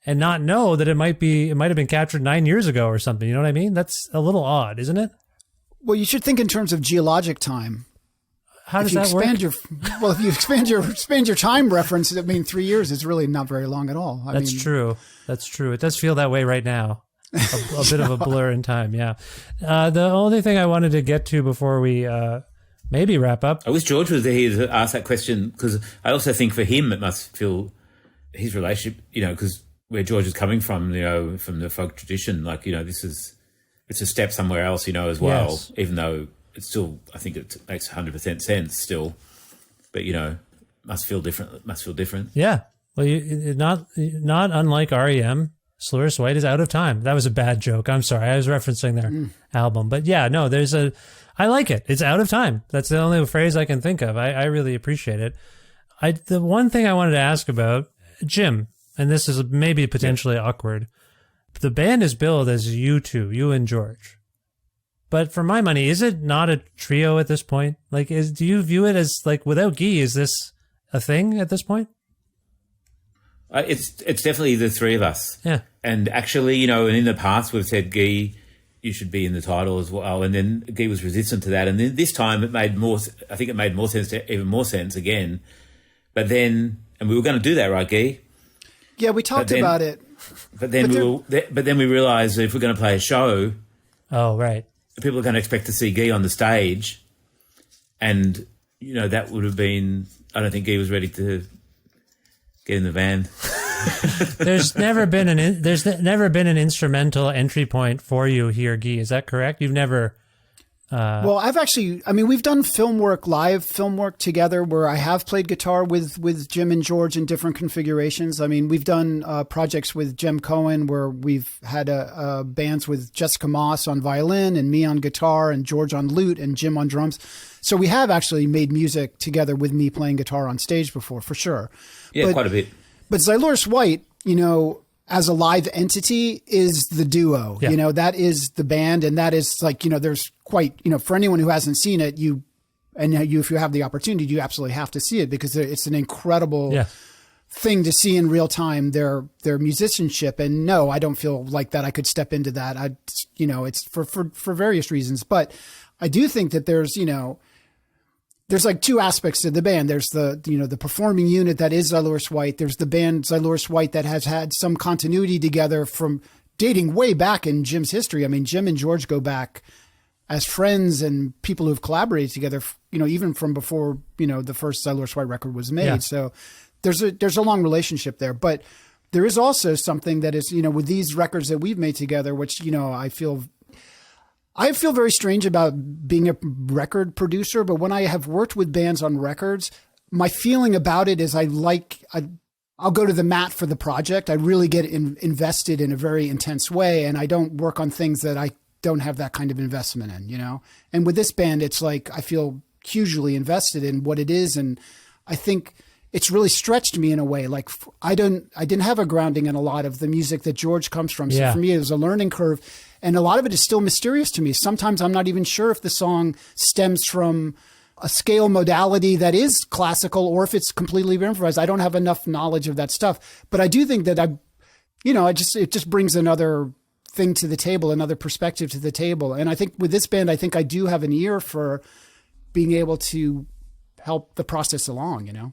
and not know that it might have been captured 9 years ago or something. You know what I mean? That's a little odd, isn't it? Well, you should think in terms of geologic time. How does that work? If you expand your time reference, I mean, 3 years is really not very long at all. That's true. It does feel that way right now. A bit of a blur in time, yeah. The only thing I wanted to get to before we maybe wrap up. I wish George was there to ask that question, because I also think for him it must feel his relationship, you know, because where George is coming from, you know, from the folk tradition, like, you know, it's a step somewhere else, you know, as well, yes. Even though it's still, I think it makes 100% sense still, but, you know, must feel different. Yeah. Well, not unlike REM, Xylouris White is out of time. That was a bad joke. I'm sorry. I was referencing their album. But yeah, no, I like it. It's out of time. That's the only phrase I can think of. I really appreciate it. The one thing I wanted to ask about, Jim, and this is maybe potentially awkward, the band is billed as you two, you and George. But for my money, is it not a trio at this point? Like, do you view it as, like, without Guy, is this a thing at this point? It's definitely the three of us. Yeah. And actually, you know, and in the past we've said, Guy, you should be in the title as well. And then Guy was resistant to that. And then this time it made more sense, even more sense again. But then, and we were going to do that, right, Guy? Yeah, we talked about it. But then we realised that if we're going to play a show, oh right, people are going to expect to see Guy on the stage, and you know that would have been. I don't think Guy was ready to get in the van. There's never been an instrumental entry point for you here, Guy. Is that correct? You've never. Well, we've done live film work together where I have played guitar with Jim and George in different configurations. I mean, we've done projects with Jem Cohen where we've had bands with Jessica Moss on violin and me on guitar and George on lute and Jim on drums. So we have actually made music together with me playing guitar on stage before, for sure. Yeah, quite a bit. But Xylouris White, you know, as a live entity is the duo, you know, that is the band. And that is like, you know, there's quite, you know, for anyone who hasn't seen it, if you have the opportunity, you absolutely have to see it because it's an incredible thing to see in real time, their musicianship. And no, I don't feel like that I could step into that. It's for various reasons, but I do think that there's like two aspects to the band. There's the performing unit that is Xylouris White. There's the band Xylouris White that has had some continuity together from dating way back in Jim's history. I mean, Jim and George go back as friends and people who've collaborated together, you know, even from before, you know, the first Xylouris White record was made. Yeah. So there's a long relationship there, but there is also something that is, you know, with these records that we've made together, which, you know, I feel very strange about being a record producer, but when I have worked with bands on records, my feeling about it is I'll go to the mat for the project. I really get invested in a very intense way, and I don't work on things that I don't have that kind of investment in, you know? And with this band, it's like I feel hugely invested in what it is, and I think it's really stretched me in a way. Like I didn't have a grounding in a lot of the music that George comes from. So for me, it was a learning curve. And a lot of it is still mysterious to me. Sometimes I'm not even sure if the song stems from a scale modality that is classical or if it's completely improvised. I don't have enough knowledge of that stuff. But I do think that it just brings another thing to the table, another perspective to the table. And I think with this band, I think I do have an ear for being able to help the process along, you know?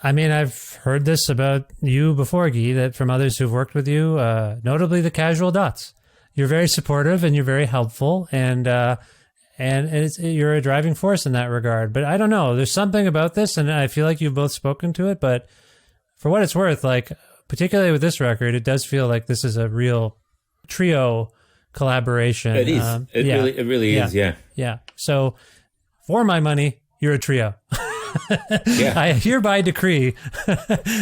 I mean, I've heard this about you before, Guy, that from others who've worked with you, notably the Casual Dots. You're very supportive and you're very helpful, and you're a driving force in that regard. But I don't know, there's something about this, and I feel like you've both spoken to it. But for what it's worth, like particularly with this record, it does feel like this is a real trio collaboration. It is. It really is. Yeah. Yeah. So for my money, you're a trio. Yeah. I hereby decree.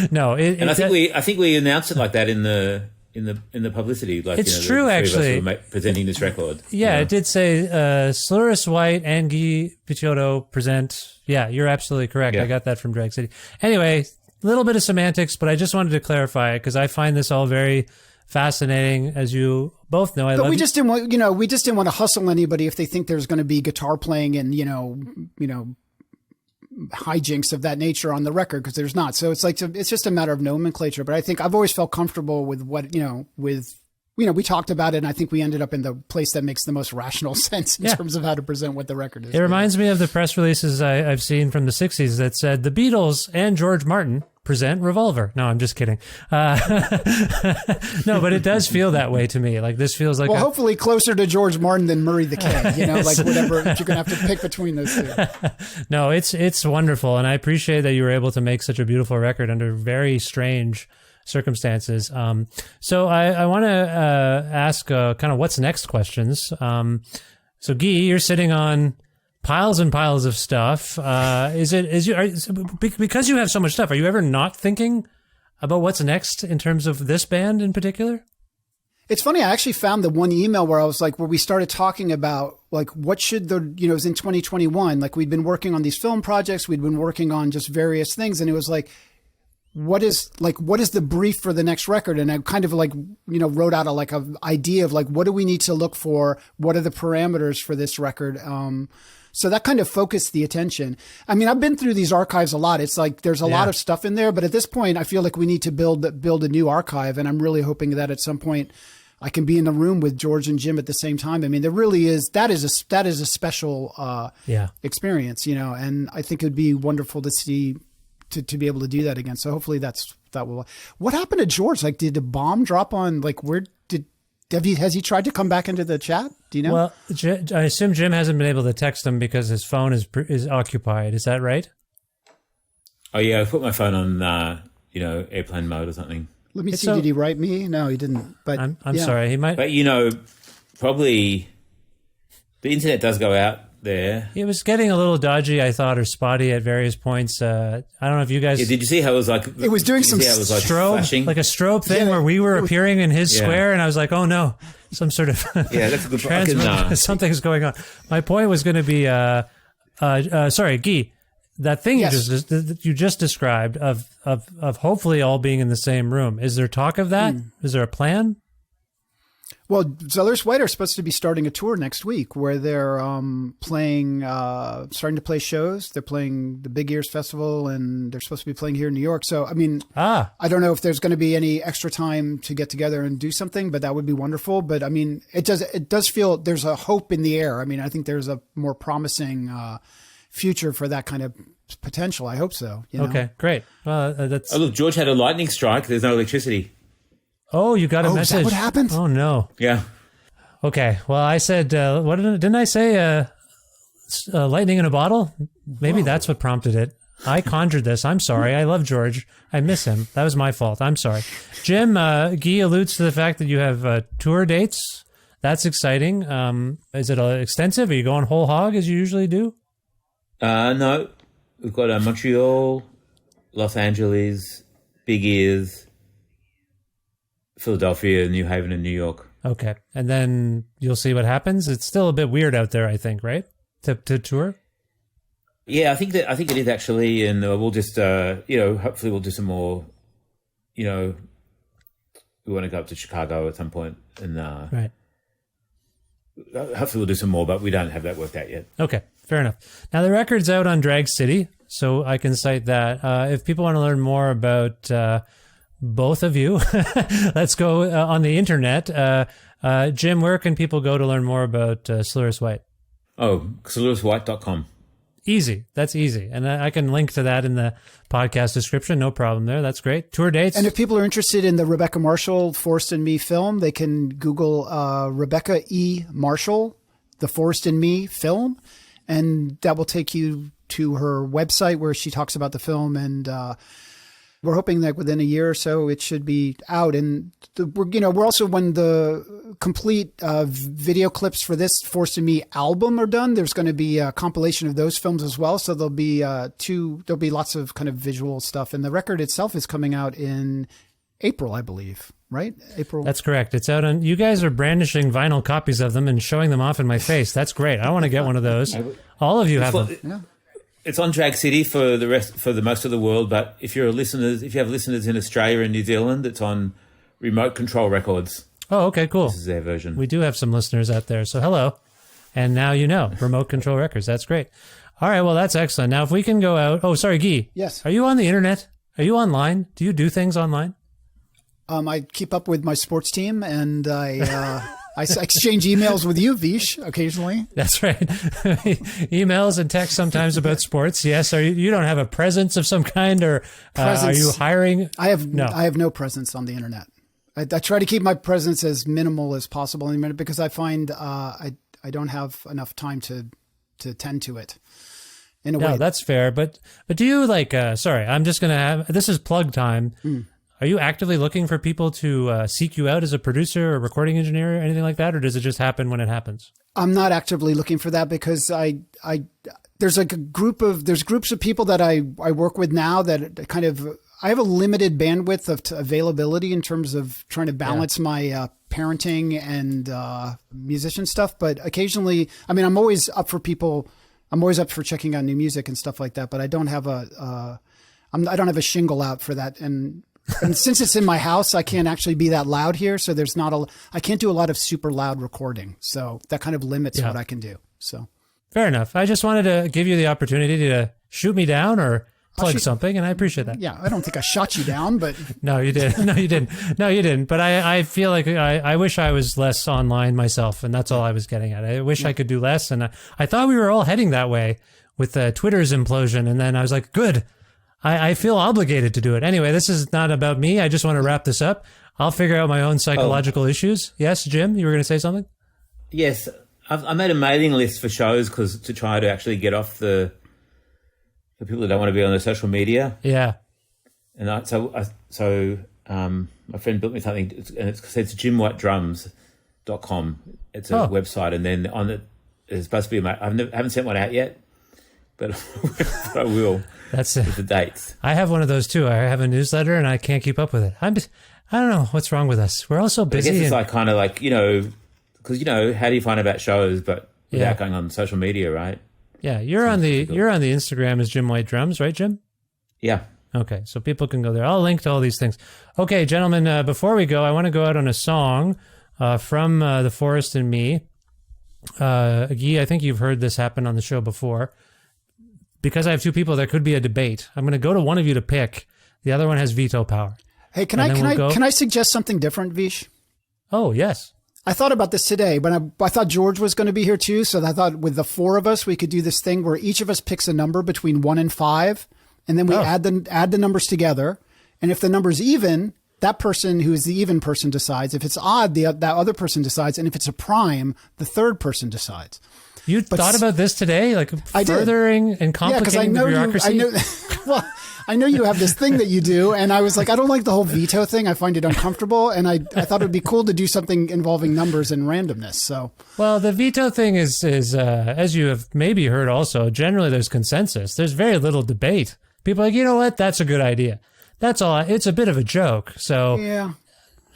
No, I think we announced it like that in the publicity. Like, it's true, actually. Presenting this record. Yeah, it did say Xylouris White and Guy Picciotto present. Yeah, you're absolutely correct. Yeah. I got that from Drag City. Anyway, a little bit of semantics, but I just wanted to clarify it because I find this all very fascinating, as you both know. But we just didn't want to hustle anybody if they think there's going to be guitar playing and you know hijinks of that nature on the record, because there's not. So it's just a matter of nomenclature. But I think I've always felt comfortable with what we talked about it, and I think we ended up in the place that makes the most rational sense in terms of how to present what the record is. It reminds me of the press releases I've seen from the 60s that said the Beatles and George Martin present Revolver. No, I'm just kidding. No, but it does feel that way to me. Like this feels like hopefully closer to George Martin than Murray the King, you know, like whatever, if you're going to have to pick between those two. No, it's wonderful. And I appreciate that you were able to make such a beautiful record under very strange circumstances. So I want to ask kind of what's next questions. So Guy, you're sitting on piles and piles of stuff. Because you have so much stuff, are you ever not thinking about what's next in terms of this band in particular? It's funny. I actually found the one email where we started talking about like, what should it was in 2021. Like we'd been working on these film projects. We'd been working on just various things. And it was like, what is the brief for the next record? And I kind of wrote out a idea of like, what do we need to look for? What are the parameters for this record? So that kind of focused the attention. I mean, I've been through these archives a lot. It's like there's a lot of stuff in there, but at this point, I feel like we need to build a new archive, and I'm really hoping that at some point I can be in the room with George and Jim at the same time. I mean, there really is that is a special experience, you know, and I think it would be wonderful to see to be able to do that again. So hopefully that will. What happened to George? Like, did a bomb drop on? Like, has he tried to come back into the chat? Do you know? Well, I assume Jim hasn't been able to text him because his phone is occupied. Is that right? Oh yeah, I put my phone on airplane mode or something. Let me see. Did he write me? No, he didn't. But I'm sorry. He might. But probably the internet does go out there. It was getting a little dodgy, I thought, or spotty at various points. I don't know if you guys. Yeah, did you see how it was like? It was doing some strobe, flashing? like a strobe thing where we were appearing in his square, and I was like, oh no, some sort of that's a good point. Something's going on. My point was going to be, sorry, Guy. That thing you just described of hopefully all being in the same room. Is there talk of that? Is there a plan? Well, Xylouris White are supposed to be starting a tour next week where they're starting to play shows. They're playing the Big Ears Festival, and they're supposed to be playing here in New York. So, I mean, I don't know if there's going to be any extra time to get together and do something, but that would be wonderful. But I mean, it does feel there's a hope in the air. I mean, I think there's a more promising future for that kind of potential. I hope so. You know? Okay, great. That's. Oh, look, George had a lightning strike. There's no electricity. Oh, you got a message. Is that what happened? Oh no. Yeah. Okay. Well, I said, didn't I say? Lightning in a bottle. Maybe that's what prompted it. I conjured this. I'm sorry. I love George. I miss him. That was my fault. I'm sorry. Jim, Guy alludes to the fact that you have tour dates. That's exciting. Is it extensive? Are you going whole hog as you usually do? No, we've got Montreal, Los Angeles, Big Ears, Philadelphia, New Haven, and New York. Okay, and then you'll see what happens. It's still a bit weird out there, I think, right? To tour. Yeah, I think it is actually, and we'll just hopefully we'll do some more. We want to go up to Chicago at some point, and right. Hopefully we'll do some more, but we don't have that worked out yet. Okay, fair enough. Now the record's out on Drag City, so I can cite that. If people want to learn more about both of you, let's go on the internet. Jim, where can people go to learn more about Xylouris White? Oh, XylourisWhite.com. Easy. That's easy. And I can link to that in the podcast description. No problem there. That's great. Tour dates. And if people are interested in the Rebecca Marshall, Forrest and Me film, they can Google Rebecca E. Marshall, The Forrest and Me film. And that will take you to her website where she talks about the film. And we're hoping that within a year or so, it should be out. And we're also, when the complete video clips for this Forced in Me album are done, there's going to be a compilation of those films as well. So there'll be lots of kind of visual stuff. And the record itself is coming out in April, I believe, right? April. That's correct. It's out on, you guys are brandishing vinyl copies of them and showing them off in my face. That's great. I want to get one of those. All of you have them. Yeah. It's on Drag City for the most of the world, but if you have listeners in Australia and New Zealand, it's on Remote Control Records. Oh, okay, cool. This is their version. We do have some listeners out there, so hello. And now you know, Remote Control Records. That's great. All right, well, that's excellent. Now, if we can go out... Oh, sorry, Guy. Yes. Are you on the internet? Are you online? Do you do things online? I keep up with my sports team, and I exchange emails with you, Vish, occasionally. That's right. Emails and texts sometimes about sports. Yes. You don't have a presence of some kind, or are you hiring? I have no presence on the internet. I try to keep my presence as minimal as possible in a minute because I find I don't have enough time to tend to it. In a way. No, that's fair. But do you sorry, I'm just going to have, this is plug time. Are you actively looking for people to seek you out as a producer or recording engineer or anything like that? Or does it just happen when it happens? I'm not actively looking for that because there's groups of people that I work with now that kind of, I have a limited bandwidth of availability in terms of trying to balance my parenting and musician stuff. But occasionally, I mean, I'm always up for checking out new music and stuff like that. But I don't have I don't have a shingle out for that. And since it's in my house, I can't actually be that loud here. So I can't do a lot of super loud recording. So that kind of limits what I can do. So Fair enough. I just wanted to give you the opportunity to shoot me down or plug something, and I appreciate that. Yeah, I don't think I shot you down, but No, you didn't. No, you didn't. No, you didn't. But I feel like I wish I was less online myself, and that's all I was getting at. I wish I could do less, and I thought we were all heading that way with Twitter's implosion, and then I was like, good. I feel obligated to do it. Anyway, this is not about me. I just want to wrap this up. I'll figure out my own psychological issues. Yes, Jim, you were going to say something? Yes, I made a mailing list for shows to try to actually get off the people that don't want to be on the social media. Yeah. And my friend built me something, and it's jimwhitedrums.com. It's a website, and then on it, it's supposed to be I haven't sent one out yet, but I will. That's with the dates. I have one of those too. I have a newsletter, and I can't keep up with it. I don't know what's wrong with us. We're all so busy. I guess it's like kind of like, because how do you find about shows, but without going on social media, right? Yeah, you're on the Instagram as Jim White Drums, right, Jim? Yeah. Okay, so people can go there. I'll link to all these things. Okay, gentlemen, before we go, I want to go out on a song from The Forest and Me. Guy, I think you've heard this happen on the show before. Because I have two people, there could be a debate. I'm going to go to one of you to pick. The other one has veto power. Hey, can I suggest something different, Vish? Oh, yes. I thought about this today, but I thought George was going to be here too. So I thought with the four of us, we could do this thing where each of us picks a number between 1 and 5, and then we add the numbers together. And if the number's even, that person who is the even person decides. If it's odd, that other person decides. And if it's a prime, the third person decides. You thought about this today, like furthering and complicating the bureaucracy? I know you have this thing that you do, and I was like, I don't like the whole veto thing. I find it uncomfortable, and I thought it would be cool to do something involving numbers and randomness. So, well, the veto thing is as you have maybe heard also, generally there's consensus. There's very little debate. People are like, you know what, that's a good idea. That's all. It's a bit of a joke. So yeah.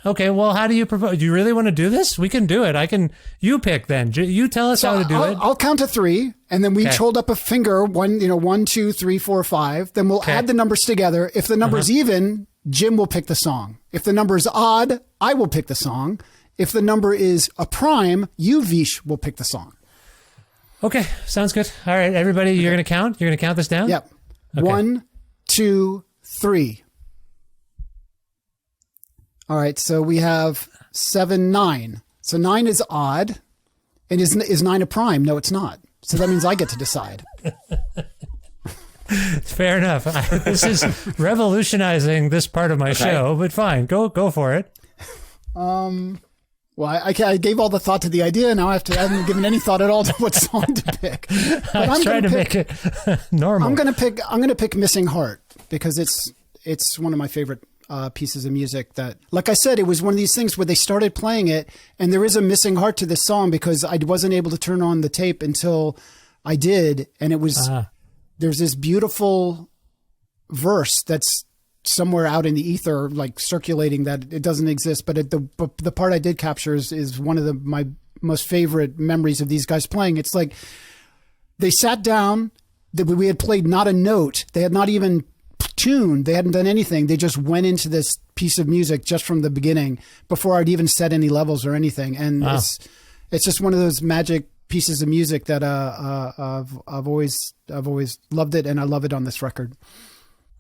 Okay, well, how do you propose? Do you really want to do this? We can do it. You pick then. You tell us how to do it. I'll count to 3, and then we each hold up a finger. 1, 2, 3, 4, 5. Then we'll add the numbers together. If the number's even, Jim will pick the song. If the number is odd, I will pick the song. If the number is a prime, you, Vish, will pick the song. Okay, sounds good. All right, everybody, you're going to count? You're going to count this down? Yep. Okay. 1, 2, 3. All right, so we have 7, 9. So 9 is odd. And is 9 a prime? No, it's not. So that means I get to decide. Fair enough. This is revolutionizing this part of my show, but fine. Go for it. Well, I gave all the thought to the idea. Now I haven't given any thought at all to what song to pick. But I'm trying to make it normal. I'm going to pick Missing Heart because it's one of my favorite pieces of music that, like I said, it was one of these things where they started playing it and there is a missing heart to this song because I wasn't able to turn on the tape until I did. And it was, there's this beautiful verse that's somewhere out in the ether, like circulating that it doesn't exist. But the part I did capture is one of my most favorite memories of these guys playing. It's like they sat down, we had played not a note. They had not even tuned. They hadn't done anything. They just went into this piece of music just from the beginning before I'd even set any levels or anything. And it's just one of those magic pieces of music that I've always loved it, and I love it on this record.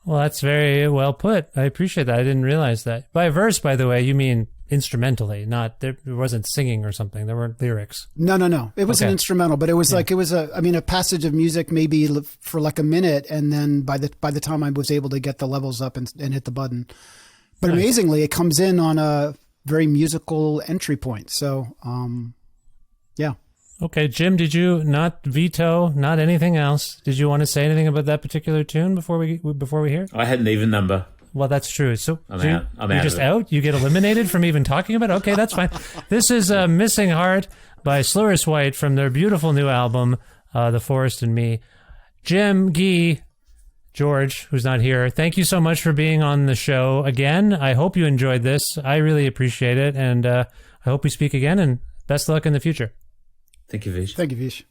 Well, that's very well put. I appreciate that. I didn't realize that. By verse, by the way, you mean instrumentally, not there wasn't singing or something. There weren't lyrics. No. It was an instrumental, but it was like a passage of music maybe for like a minute, and then by the time I was able to get the levels up and hit the button. But amazingly, it comes in on a very musical entry point. So, yeah. Okay, Jim, did you not veto, not anything else? Did you want to say anything about that particular tune before we hear? I had an even number. Well, that's true. So I'm you're just out? You get eliminated from even talking about it? Okay, that's fine. This is Missing Heart by Xylouris White from their beautiful new album, The Forest and Me. Jim, Guy, George, who's not here, thank you so much for being on the show again. I hope you enjoyed this. I really appreciate it, and I hope we speak again, and best luck in the future. Thank you, Vish. Thank you, Vish.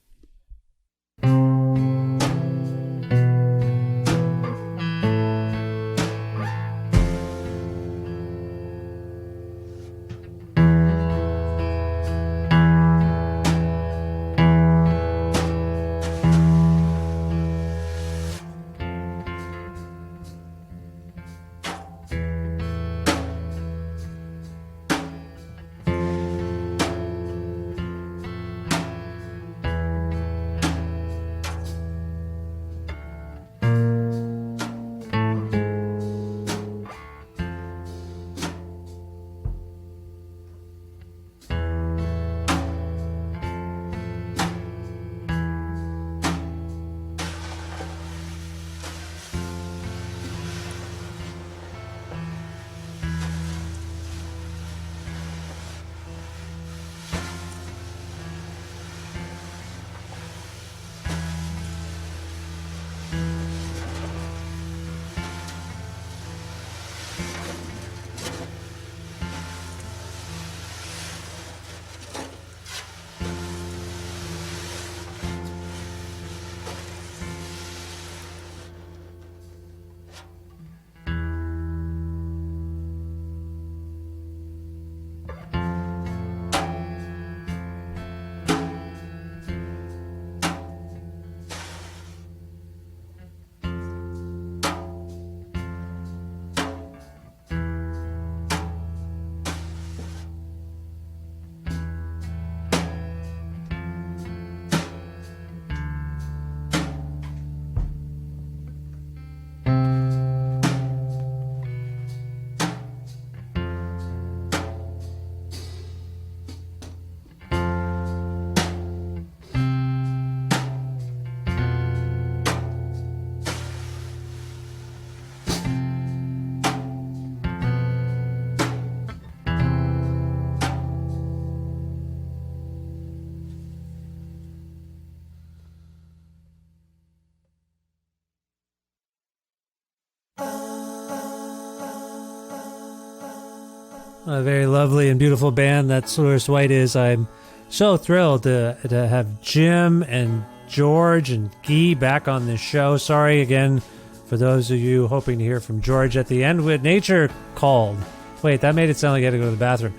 a very lovely and beautiful band that Xylouris White is. I'm so thrilled to have Jim and George and Guy back on this show. Sorry again for those of you hoping to hear from George at the end with nature called. Wait, that made it sound like I had to go to the bathroom.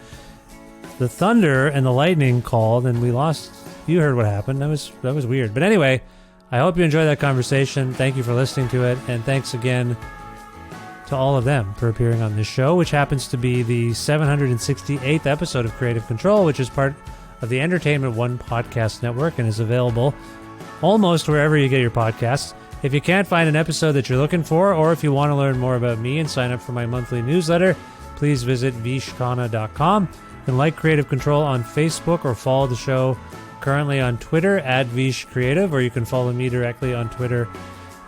The thunder and the lightning called, and we lost. You heard what happened. That was weird. But anyway, I hope you enjoyed that conversation. Thank you for listening to it, and thanks again to all of them for appearing on this show, which happens to be the 768th episode of Creative Control, which is part of the Entertainment One podcast network and is available almost wherever you get your podcasts. If you can't find an episode that you're looking for, or if you want to learn more about me and sign up for my monthly newsletter, please visit vishkhanna.com. You can like Creative Control on Facebook or follow the show currently on Twitter @VishCreative, or you can follow me directly on Twitter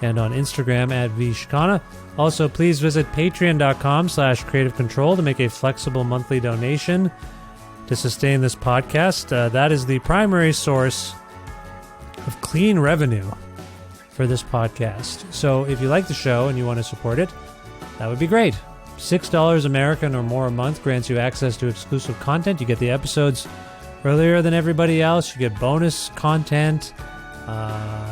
and on Instagram @VishKhanna. Also, please visit patreon.com/Creative Control to make a flexible monthly donation to sustain this podcast. That is the primary source of clean revenue for this podcast. So if you like the show and you want to support it, that would be great. $6 American or more a month grants you access to exclusive content. You get the episodes earlier than everybody else. You get bonus content.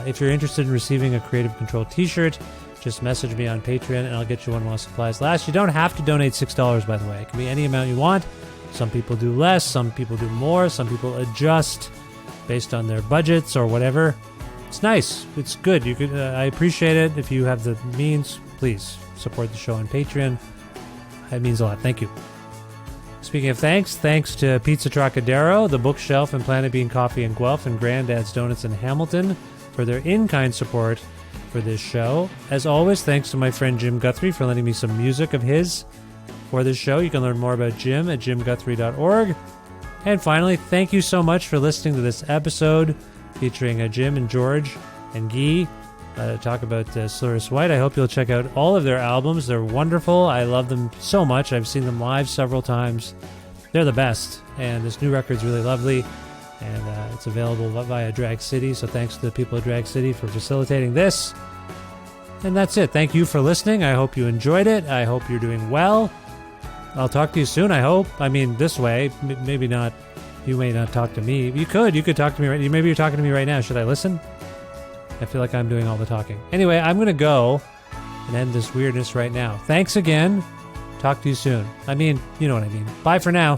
If you're interested in receiving a Creative Control t-shirt, just message me on Patreon and I'll get you one while supplies last. You don't have to donate $6, by the way. It can be any amount you want. Some people do less, some people do more, some people adjust based on their budgets or whatever. It's nice. It's good. You could. I appreciate it. If you have the means, please support the show on Patreon. That means a lot. Thank you. Speaking of thanks to Pizza Trocadero, The Bookshelf, and Planet Bean Coffee in Guelph, and Granddad's Donuts in Hamilton for their in-kind support for this show. As always, thanks to my friend Jim Guthrie for lending me some music of his for this show. You can learn more about Jim at jimguthrie.org. And finally, thank you so much for listening to this episode featuring Jim and George and Guy talk about Xylouris White. I hope you'll check out all of their albums. They're wonderful. I love them so much. I've seen them live several times. They're the best. And this new record's really lovely. And it's available via Drag City. So thanks to the people at Drag City for facilitating this. And that's it. Thank you for listening. I hope you enjoyed it. I hope you're doing well. I'll talk to you soon, I hope. I mean, this way. Maybe not. You may not talk to me. You could talk to me right. Maybe you're talking to me right now. Should I listen? I feel like I'm doing all the talking. Anyway, I'm going to go and end this weirdness right now. Thanks again. Talk to you soon. I mean, you know what I mean. Bye for now.